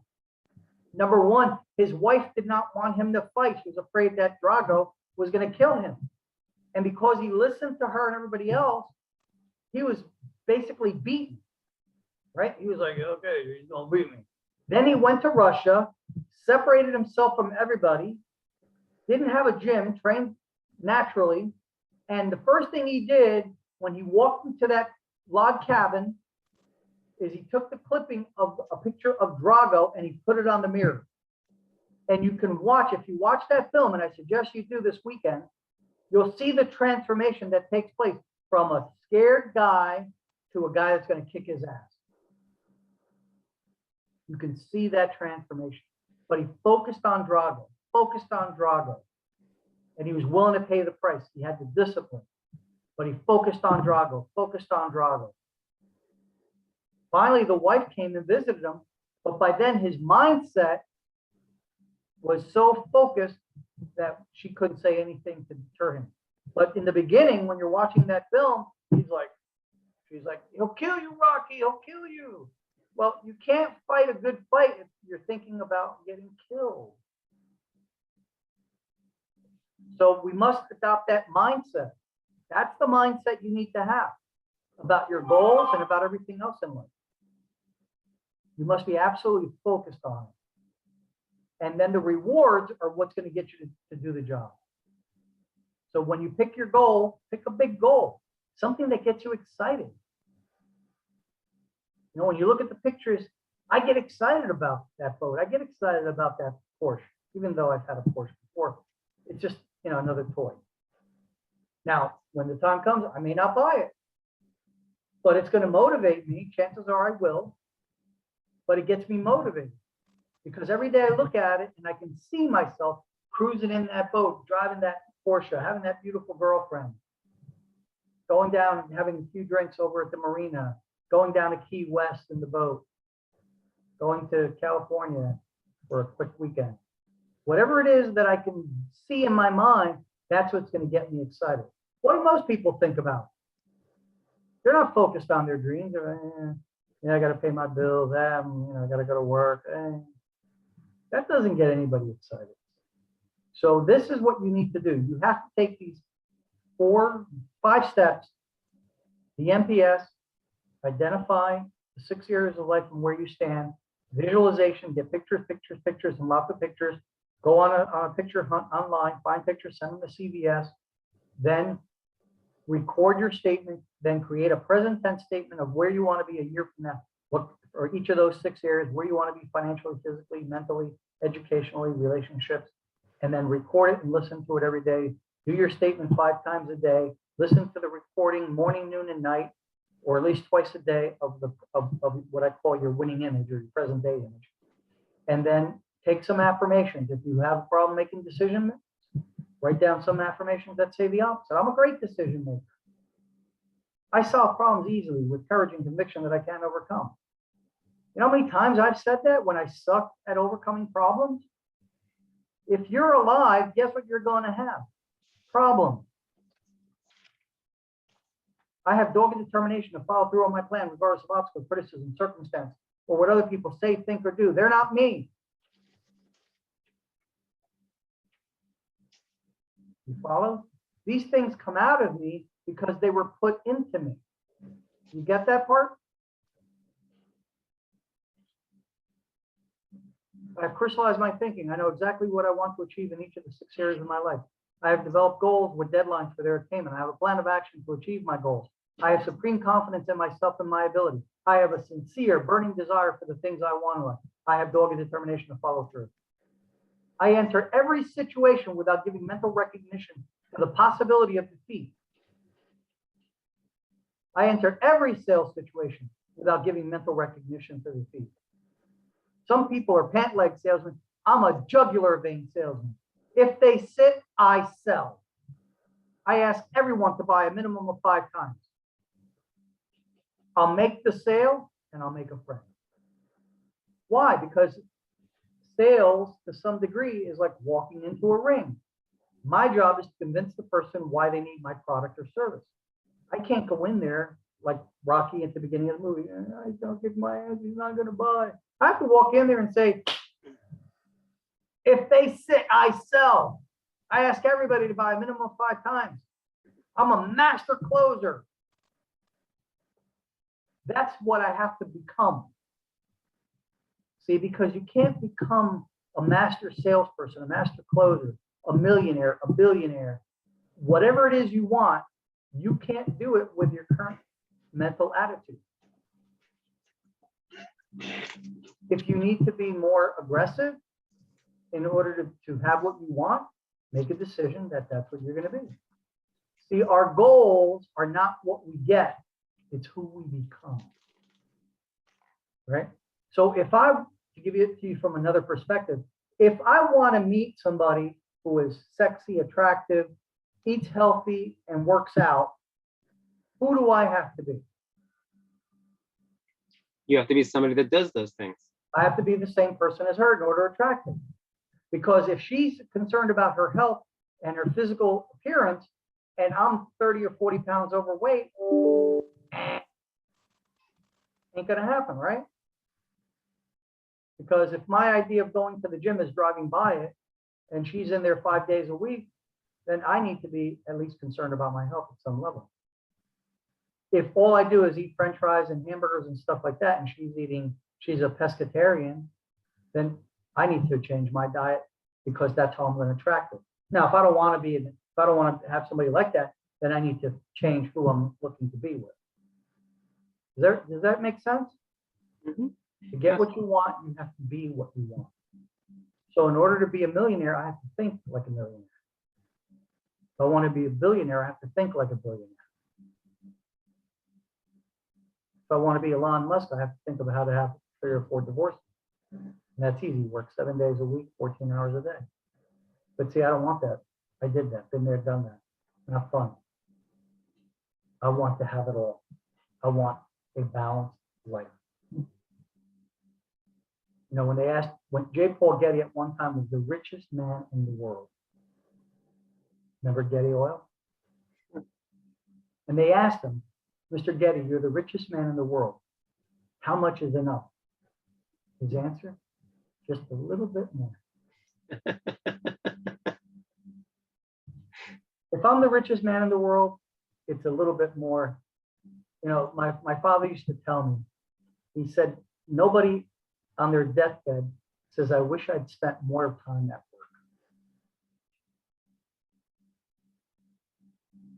Number one, his wife did not want him to fight. She was afraid that Drago was going to kill him. And because he listened to her and everybody else, he was basically beaten, right? He was like, okay, he's going to beat me. Then he went to Russia, separated himself from everybody, didn't have a gym, trained naturally. And the first thing he did when he walked into that log cabin is he took the clipping of a picture of Drago and he put it on the mirror. And you can watch, if you watch that film, and I suggest you do this weekend, you'll see the transformation that takes place from a scared guy to a guy that's going to kick his ass. You can see that transformation. But he focused on Drago, and he was willing to pay the price. He had the discipline, but he focused on Drago. Finally, the wife came and visited him, but by then his mindset was so focused that she couldn't say anything to deter him. But in the beginning, when you're watching that film, she's like, he'll kill you, Rocky, he'll kill you. Well, you can't fight a good fight if you're thinking about getting killed. So we must adopt that mindset. That's the mindset you need to have about your goals and about everything else in life. You must be absolutely focused on it. And then the rewards are what's going to get you to do the job. So when you pick your goal, pick a big goal, something that gets you excited. You know, when you look at the pictures, I get excited about that boat. I get excited about that Porsche, even though I've had a Porsche before. It's just, you know, another toy. Now, when the time comes, I may not buy it, but it's going to motivate me. Chances are I will, but it gets me motivated because every day I look at it and I can see myself cruising in that boat, driving that Porsche, having that beautiful girlfriend, going down and having a few drinks over at the marina, going down to Key West in the boat, going to California for a quick weekend. Whatever it is that I can see in my mind, that's what's going to get me excited. What do most people think about? They're not focused on their dreams. I got to pay my bills. I got to go to work. That doesn't get anybody excited. So this is what you need to do. You have to take these 4, 5 steps. The NPS, identify the 6 areas of life and where you stand. Visualization, get pictures, pictures, pictures, and lots of pictures. Go on a picture hunt online, find pictures, send them to CVS. Then record your statement, then create a present tense statement of where you want to be a year from now. What, or each of those 6 areas, where you want to be financially, physically, mentally, educationally, relationships, and then record it and listen to it every day. Do your statement 5 times a day. Listen to the recording morning, noon, and night, or at least twice a day of what I call your winning image or your present day image. And then take some affirmations. If you have a problem making decisions, write down some affirmations that say the opposite. I'm a great decision maker. I solve problems easily with courage and conviction that I can't overcome. You know how many times I've said that when I suck at overcoming problems? If you're alive, guess what you're going to have? Problems. I have dogged determination to follow through on my plan, regardless of obstacles, criticism, circumstance, or what other people say, think, or do. They're not me. You follow? These things come out of me because they were put into me. You get that part? I've crystallized my thinking. I know exactly what I want to achieve in each of the 6 areas of my life. I have developed goals with deadlines for their attainment. I have a plan of action to achieve my goals. I have supreme confidence in myself and my ability. I have a sincere, burning desire for the things I want in life. I have dogged determination to follow through. I enter every situation without giving mental recognition to the possibility of defeat. I enter every sales situation without giving mental recognition to defeat. Some people are pant leg salesmen. I'm a jugular vein salesman. If they sit, I sell. I ask everyone to buy a minimum of 5 times. I'll make the sale and I'll make a friend. Why? Because sales to some degree is like walking into a ring. My job is to convince the person why they need my product or service. I can't go in there like Rocky at the beginning of the movie. I don't give my ass, he's not going to buy. I have to walk in there and say, if they sit, I sell. I ask everybody to buy a minimum of 5 times. I'm a master closer. That's what I have to become. See, because you can't become a master salesperson, a master closer, a millionaire, a billionaire, whatever it is you want, you can't do it with your current mental attitude. If you need to be more aggressive in order to have what you want, make a decision that that's what you're going to be. See, our goals are not what we get, it's who we become. Right? So if I, to give it to you from another perspective, if I want to meet somebody who is sexy, attractive, eats healthy, and works out, who do I have to be?
You have to be somebody that does those things.
I have to be the same person as her in order to attract her. Because if she's concerned about her health and her physical appearance, and I'm 30 or 40 pounds overweight, ain't gonna happen, right? Because if my idea of going to the gym is driving by it, and she's in there 5 days a week, then I need to be at least concerned about my health at some level. If all I do is eat French fries and hamburgers and stuff like that, and she's a pescatarian, then I need to change my diet because that's how I'm going to attract it. Now, if I don't want to have somebody like that, then I need to change who I'm looking to be with. Does that make sense?
Mm-hmm.
To get what you want, you have to be what you want. So in order to be a millionaire, I have to think like a millionaire. If I want to be a billionaire, I have to think like a billionaire. If I want to be Elon Musk, I have to think of how to have 3 or 4 divorces. And that's easy. Work 7 days a week, 14 hours a day. But see, I don't want that. I did that. Been there, done that. Not fun. I want to have it all. I want a balanced life. You know, when J. Paul Getty at one time was the richest man in the world. Remember Getty Oil? And they asked him, Mr. Getty, you're the richest man in the world. How much is enough? His answer, just a little bit more. If I'm the richest man in the world, it's a little bit more. You know, my father used to tell me, He said, nobody on their deathbed says, I wish I'd spent more time at work.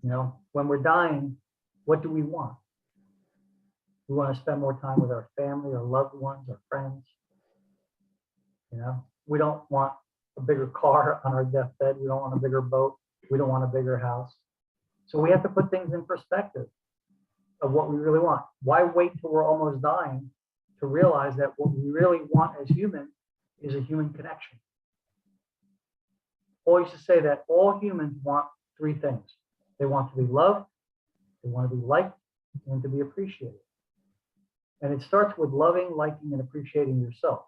You know, when we're dying, what do we want? We want to spend more time with our family, our loved ones, our friends. You know, we don't want a bigger car on our deathbed. We don't want a bigger boat. We don't want a bigger house. So we have to put things in perspective of what we really want. Why wait till we're almost dying to realize that what we really want as humans is a human connection? I always say that all humans want three things. They want to be loved, they want to be liked, and to be appreciated. And it starts with loving, liking, and appreciating yourself.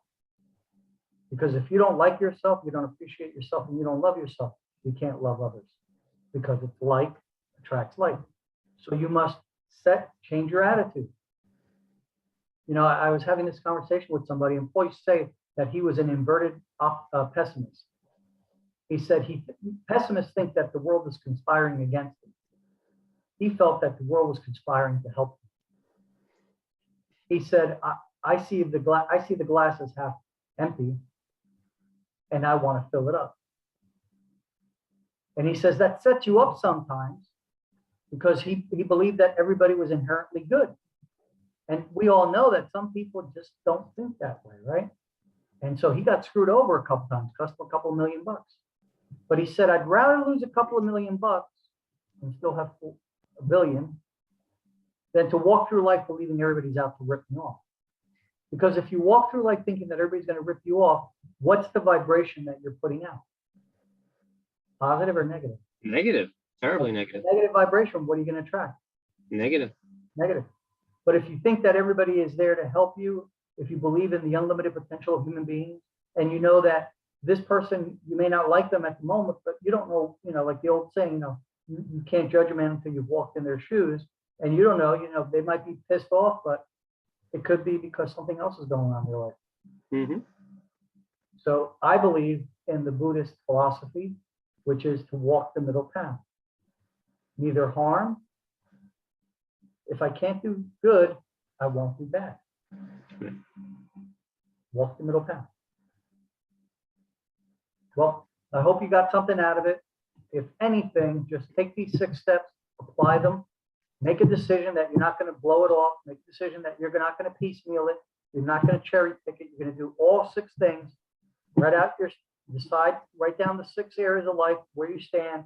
Because if you don't like yourself, you don't appreciate yourself, and you don't love yourself, you can't love others. Because it's like attracts like. So you must change your attitude. You know, I was having this conversation with somebody, employees say that he was an inverted pessimist. He said pessimists think that the world is conspiring against him. He felt that the world was conspiring to help him. He said, I see the glass as half empty, and I want to fill it up. And he says that sets you up sometimes because he believed that everybody was inherently good. And we all know that some people just don't think that way, right? And so he got screwed over a couple times, cost him a couple $1 million. But he said, I'd rather lose a couple $1 million and still have $1 billion than to walk through life believing everybody's out to rip me off. Because if you walk through life thinking that everybody's going to rip you off, what's the vibration that you're putting out? Positive or negative?
Negative, terribly negative.
Negative vibration, what are you going to attract?
Negative.
Negative. But if you think that everybody is there to help you, if you believe in the unlimited potential of human beings, and you know that this person, you may not like them at the moment, but you don't know, you know, like the old saying, you know, you can't judge a man until you've walked in their shoes, and you don't know, you know, they might be pissed off, but it could be because something else is going on in their life.
Mm-hmm.
So I believe in the Buddhist philosophy, which is to walk the middle path. Neither harm. If I can't do good, I won't do bad. Walk the middle path. Well, I hope you got something out of it. If anything, just take these 6 steps, apply them, make a decision that you're not going to blow it off, make a decision that you're not going to piecemeal it, you're not going to cherry pick it, you're going to do all 6 things, write down the 6 areas of life where you stand,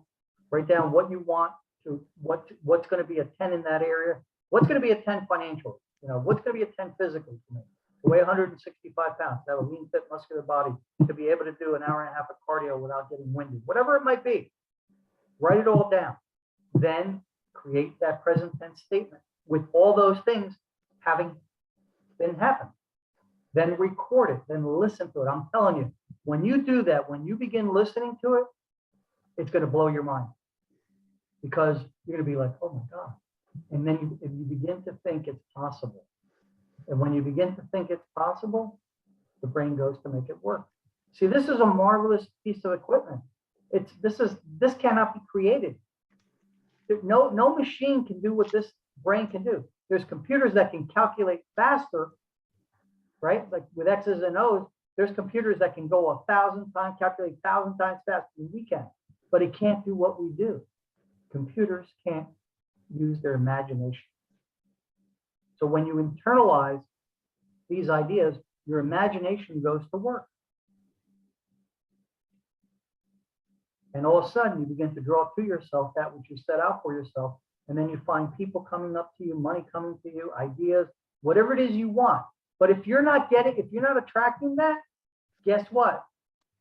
write down what you want to, what's going to be a 10 in that area, what's going to be a 10 financially, you know, what's going to be a 10 physically for me. To weigh 165 pounds, to have a lean, fit, muscular body, to be able to do an hour and a half of cardio without getting winded, whatever it might be, write it all down. Then create that present tense statement with all those things having been happened. Then record it, then listen to it. I'm telling you, when you do that, when you begin listening to it, it's going to blow your mind because you're going to be like, oh my God. And then if you begin to think it's possible. And when you begin to think it's possible, the brain goes to make it work. See, this is a marvelous piece of equipment. This cannot be created. No machine can do what this brain can do. There's computers that can calculate faster, right? Like with X's and O's, there's computers that can go 1,000 times, calculate 1,000 times faster than we can, but it can't do what we do. Computers can't use their imagination. So when you internalize these ideas, your imagination goes to work. And all of a sudden, you begin to draw to yourself that which you set out for yourself. And then you find people coming up to you, money coming to you, ideas, whatever it is you want. But if you're not attracting that, guess what?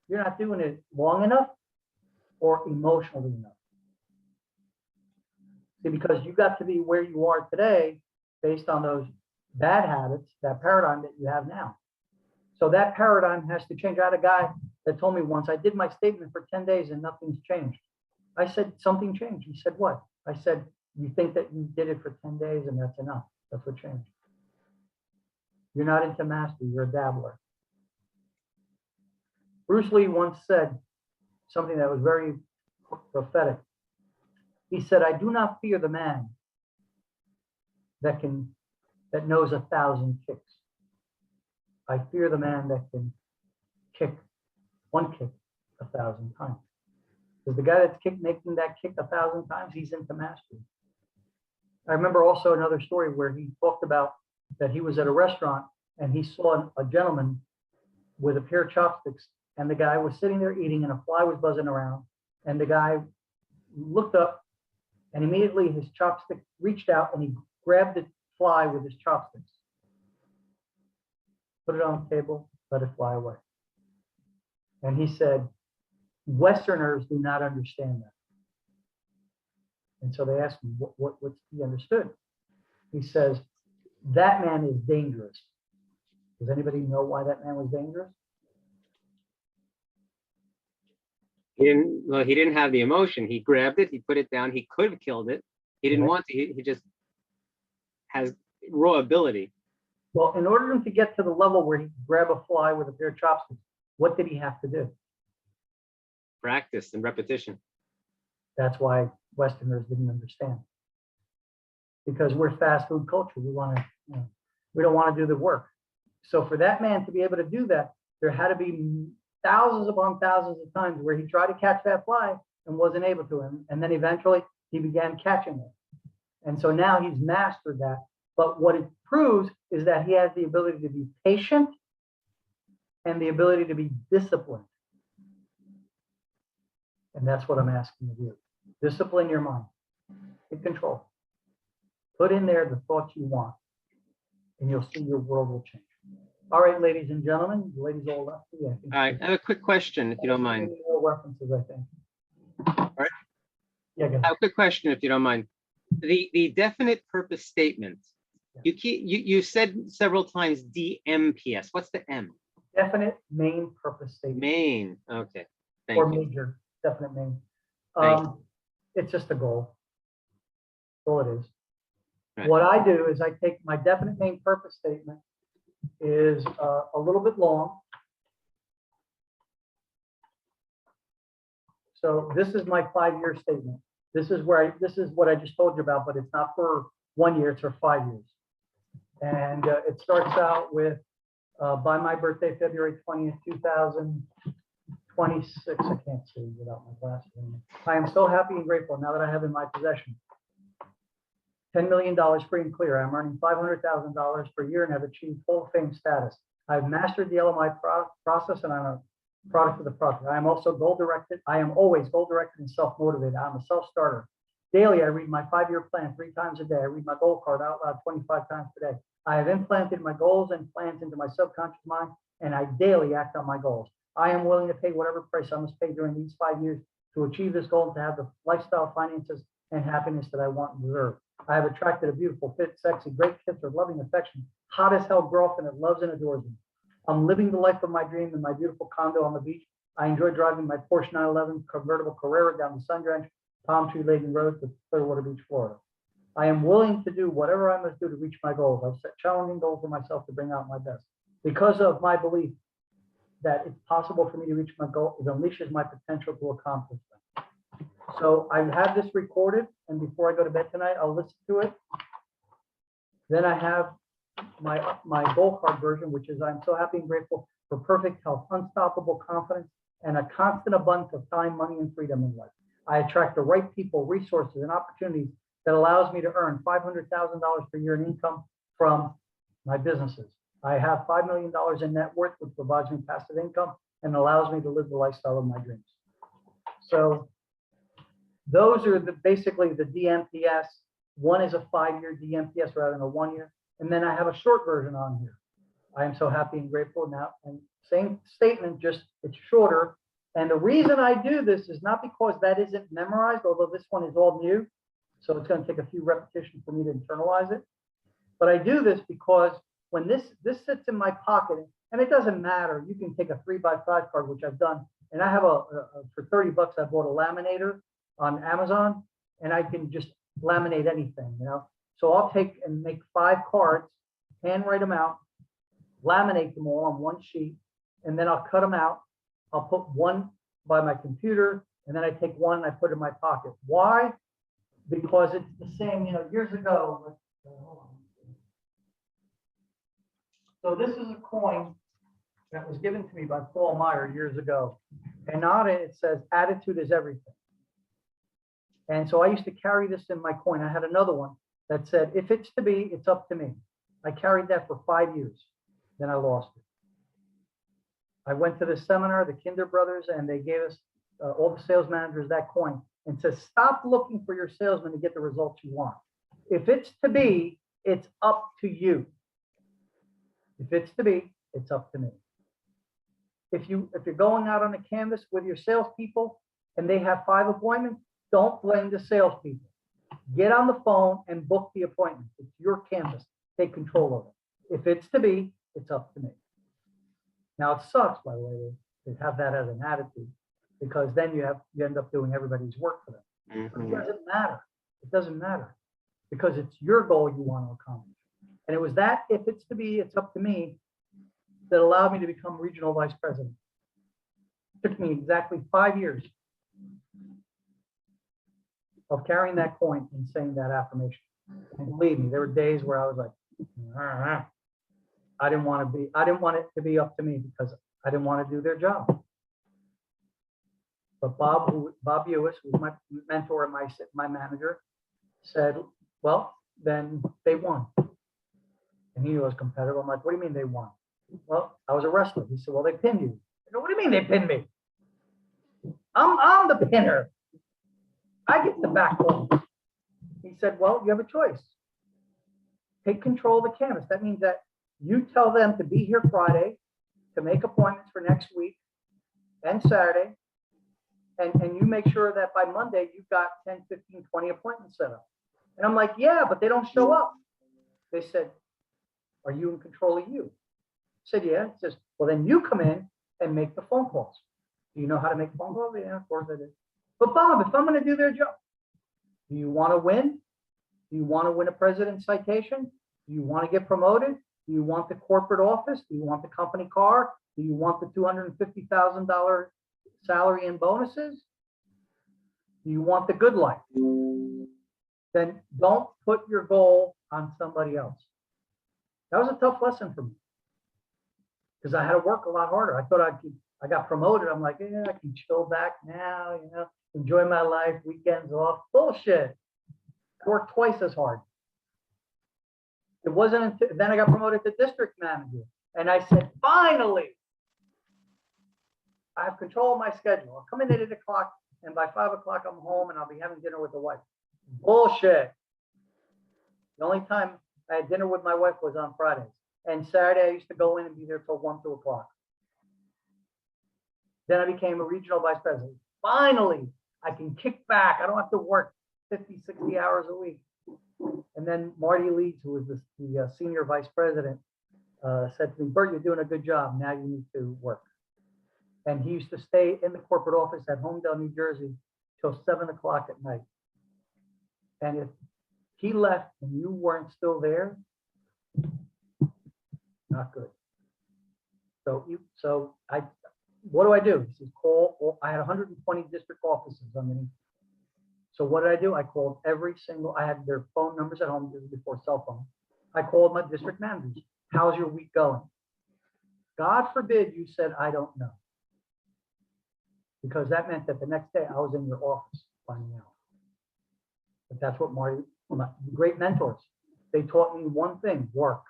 You're not doing it long enough or emotionally enough. See, because you got to be where you are today based on those bad habits, that paradigm that you have now. So that paradigm has to change. I had a guy that told me once, I did my statement for 10 days and nothing's changed. I said, something changed. He said, what? I said, you think that you did it for 10 days and that's enough. That's what changed. You're not into mastery, you're a dabbler. Bruce Lee once said something that was very prophetic. He said, I do not fear the man that knows 1,000 kicks. I fear the man that can kick one kick 1,000 times. Because the guy that's making that kick 1,000 times, he's into mastery. I remember also another story where he talked about that he was at a restaurant and he saw a gentleman with a pair of chopsticks, and the guy was sitting there eating and a fly was buzzing around, and the guy looked up and immediately his chopstick reached out and he grabbed the fly with his chopsticks, put it on the table, let it fly away. And he said, Westerners do not understand that. And so they asked him, what's he understood? He says, that man is dangerous. Does anybody know why that man was dangerous?
He didn't have the emotion. He grabbed it, he put it down, he could have killed it. He didn't
Right.
want to, he just has raw ability.
Well, in order to get to the level where he could grab a fly with a pair of chopsticks, what did he have to do?
Practice and repetition.
That's why Westerners didn't understand. Because we're fast food culture. We want to, we don't want to do the work. So for that man to be able to do that, there had to be thousands upon thousands of times where he tried to catch that fly and wasn't able to. And then eventually he began catching it. And so now he's mastered that. But what it proves is that he has the ability to be patient and the ability to be disciplined. And that's what I'm asking of you. Discipline your mind. Take control. Put in there the thoughts you want, and you'll see your world will change. All right, ladies and gentlemen, the ladies all left. Yeah,
All right, I have a quick question, if you don't mind.
More references, I think.
All right.
Yeah, go
I
ahead.
have a quick question, if you don't mind. The definite purpose statement. You said several times DMPS. What's the M?
Definite main purpose statement.
Main. Okay. Thank
Or
you.
major, definite main.
Thank
It's just a goal. That's all it is.
Right.
What I do is I take my definite main purpose statement is a little bit long. So this is my 5-year statement. This is what I just told you about, but it's not for 1 year, it's for 5 years. And it starts out with, by my birthday, February 20th, 2026, I can't see without my glasses. I am so happy and grateful now that I have in my possession $10 million free and clear. I'm earning $500,000 per year and have achieved Hall of Fame status. I've mastered the LMI process and I'm a product of the process. I am also goal-directed. I am always goal-directed and self-motivated. I'm a self-starter. Daily, I read my 5-year plan 3 times a day. I read my goal card out loud 25 times per day. I have implanted my goals and plans into my subconscious mind, and I daily act on my goals. I am willing to pay whatever price I must pay during these 5 years to achieve this goal and to have the lifestyle, finances, and happiness that I want and deserve. I have attracted a beautiful, fit, sexy, great kiss or loving affection, hot as hell girlfriend that loves and adores me. I'm living the life of my dream in my beautiful condo on the beach. I enjoy driving my Porsche 911 convertible Carrera down the sun-drenched, palm tree laden road to Clearwater Beach, Florida. I am willing to do whatever I must do to reach my goals. I've set challenging goals for myself to bring out my best. Because of my belief that it's possible for me to reach my goal, it unleashes my potential to accomplish them. So I have this recorded, and before I go to bed tonight, I'll listen to it. Then I have my goal card version, which is I'm so happy and grateful for perfect health, unstoppable confidence, and a constant abundance of time, money, and freedom in life. I attract the right people, resources, and opportunities that allows me to earn $500,000 per year in income from my businesses. I have $5 million in net worth, which provides me passive income and allows me to live the lifestyle of my dreams. So those are basically the DMPS. One is a 5-year DMPS rather than a 1 year. And then I have a short version on here. I am so happy and grateful now. And same statement, just it's shorter. And the reason I do this is not because that isn't memorized, although this one is all new. So it's going to take a few repetitions for me to internalize it. But I do this because when this sits in my pocket, and it doesn't matter, you can take a 3x5 card, which I've done. And I have for $30, I bought a laminator on Amazon, and I can just laminate anything, you know. So I'll take and make 5 cards, handwrite them out, laminate them all on one sheet, and then I'll cut them out. I'll put one by my computer, and then I take one and I put it in my pocket. Why? Because it's the same, you know, years ago. Hold on. So this is a coin that was given to me by Paul Meyer years ago. And on it, it says, attitude is everything. And so I used to carry this in my coin. I had another one that said, if it's to be, it's up to me. I carried that for 5 years. Then I lost it. I went to the seminar, the Kinder Brothers, and they gave us, all the sales managers, that coin and says, stop looking for your salesman to get the results you want. If it's to be, it's up to you. If it's to be, it's up to me. If you're going out on a canvas with your salespeople and they have 5 appointments, don't blame the salespeople. Get on the phone and book the appointment. It's your canvas. Take control of it. If it's to be, it's up to me. Now it sucks, by the way, to have that as an attitude, because then you end up doing everybody's work for them. But it doesn't matter. It doesn't matter because it's your goal you want to accomplish. And it was that, if it's to be, it's up to me, that allowed me to become regional vice president. It took me exactly 5 years of carrying that coin and saying that affirmation. And believe me, there were days where I was like, I didn't want it to be up to me because I didn't want to do their job. But Bob Ewis, who was my mentor and my manager, said, well, then they won. And he was competitive. I'm like, what do you mean they won? Well, I was a wrestler. He said, well, they pinned you. I go, what do you mean they pinned me? I'm the pinner. I get the back one. He said, well, you have a choice. Take control of the canvas. That means that you tell them to be here Friday, to make appointments for next week and Saturday. And you make sure that by Monday, you've got 10, 15, 20 appointments set up. And I'm like, yeah, but they don't show up. They said, are you in control of you? I said, yeah. It says, well, then you come in and make the phone calls. Do you know how to make phone calls? Yeah, of course I do. But Bob, if I'm going to do their job, do you want to win? Do you want to win a president's citation? Do you want to get promoted? Do you want the corporate office? Do you want the company car? Do you want the $250,000 salary and bonuses? Do you want the good life? Then don't put your goal on somebody else. That was a tough lesson for me because I had to work a lot harder. I thought I got promoted. I'm like, yeah, I can chill back now, enjoy my life, weekends off. Bullshit. I worked twice as hard. It wasn't until then I got promoted to district manager. And I said, finally, I have control of my schedule. I'll come in at 8 o'clock and by 5 o'clock I'm home and I'll be having dinner with the wife. Bullshit. The only time I had dinner with my wife was on Fridays. And Saturday I used to go in and be there till 1, 2 o'clock. Then I became a regional vice president. Finally, I can kick back. I don't have to work 50, 60 hours a week. And then Marty Leeds, who was the senior vice president, said to me, Bert, you're doing a good job. Now you need to work. And he used to stay in the corporate office at Homedale, New Jersey, till 7 o'clock at night. And if he left and you weren't still there, not good. So what do I do? He says, call. I had 120 district offices underneath. So what did I do? I called every single, I had their phone numbers at home. This was before cell phone. I called my district managers. How's your week going? God forbid you said, I don't know. Because that meant that the next day I was in your office finding out. But that's what my great mentors, they taught me one thing: work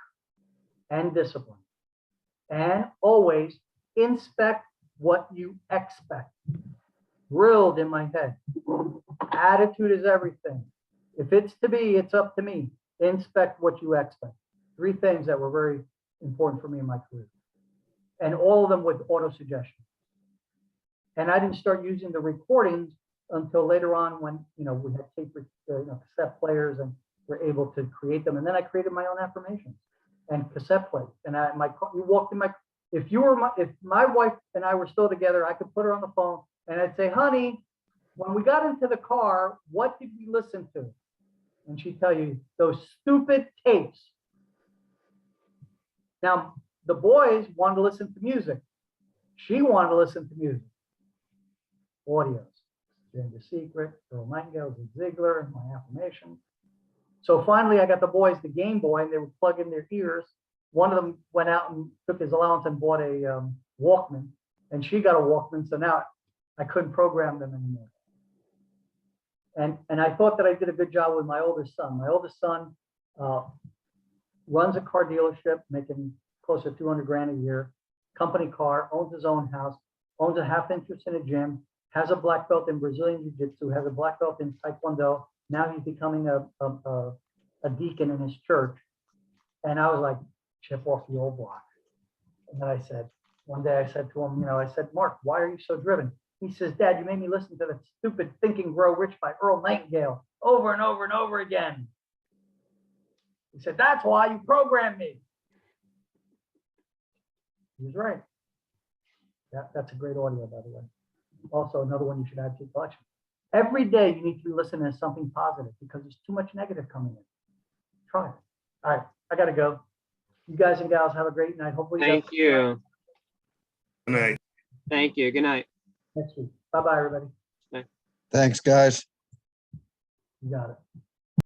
and discipline. And always inspect what you expect. Drilled in my head. Attitude is everything. If it's to be, it's up to me. Inspect what you expect. 3 things that were very important for me in my career. And all of them with auto suggestion. And I didn't start using the recordings until later on when, we had tape, cassette players and were able to create them. And then I created my own affirmations and cassette plays. And you walked in if my wife and I were still together, I could put her on the phone and I'd say, honey, when we got into the car, what did we listen to? And she'd tell you those stupid tapes. Now, the boys wanted to listen to music. She wanted to listen to music. Audios. Strangest Secret, Earl Nightingale, Ziegler, my affirmation. So finally, I got the boys the Game Boy, and they would plug in their ears one of them went out and took his allowance and bought a Walkman, and she got a Walkman. So now I couldn't program them anymore. And I thought that I did a good job with my oldest son. My oldest son runs a car dealership, making close to 200 grand a year, company car, owns his own house, owns a half interest in a gym, has a black belt in Brazilian Jiu-Jitsu, has a black belt in Taekwondo. Now he's becoming a deacon in his church. And I was like, chip off the old block. And then I said, one day I said to him, I said, Mark, why are you so driven? He says, Dad, you made me listen to the stupid Think and Grow Rich by Earl Nightingale over and over and over again. He said, that's why you programmed me. He was right. That's a great audio, by the way. Also, another one you should add to your collection. Every day you need to be listening to something positive because there's too much negative coming in. Try it. All right, I got to go. You guys and gals have a great night. Hopefully,
Thank you.
Good night.
Thank you. Good night.
next week. Bye-bye, everybody.
Thanks, guys.
You got it.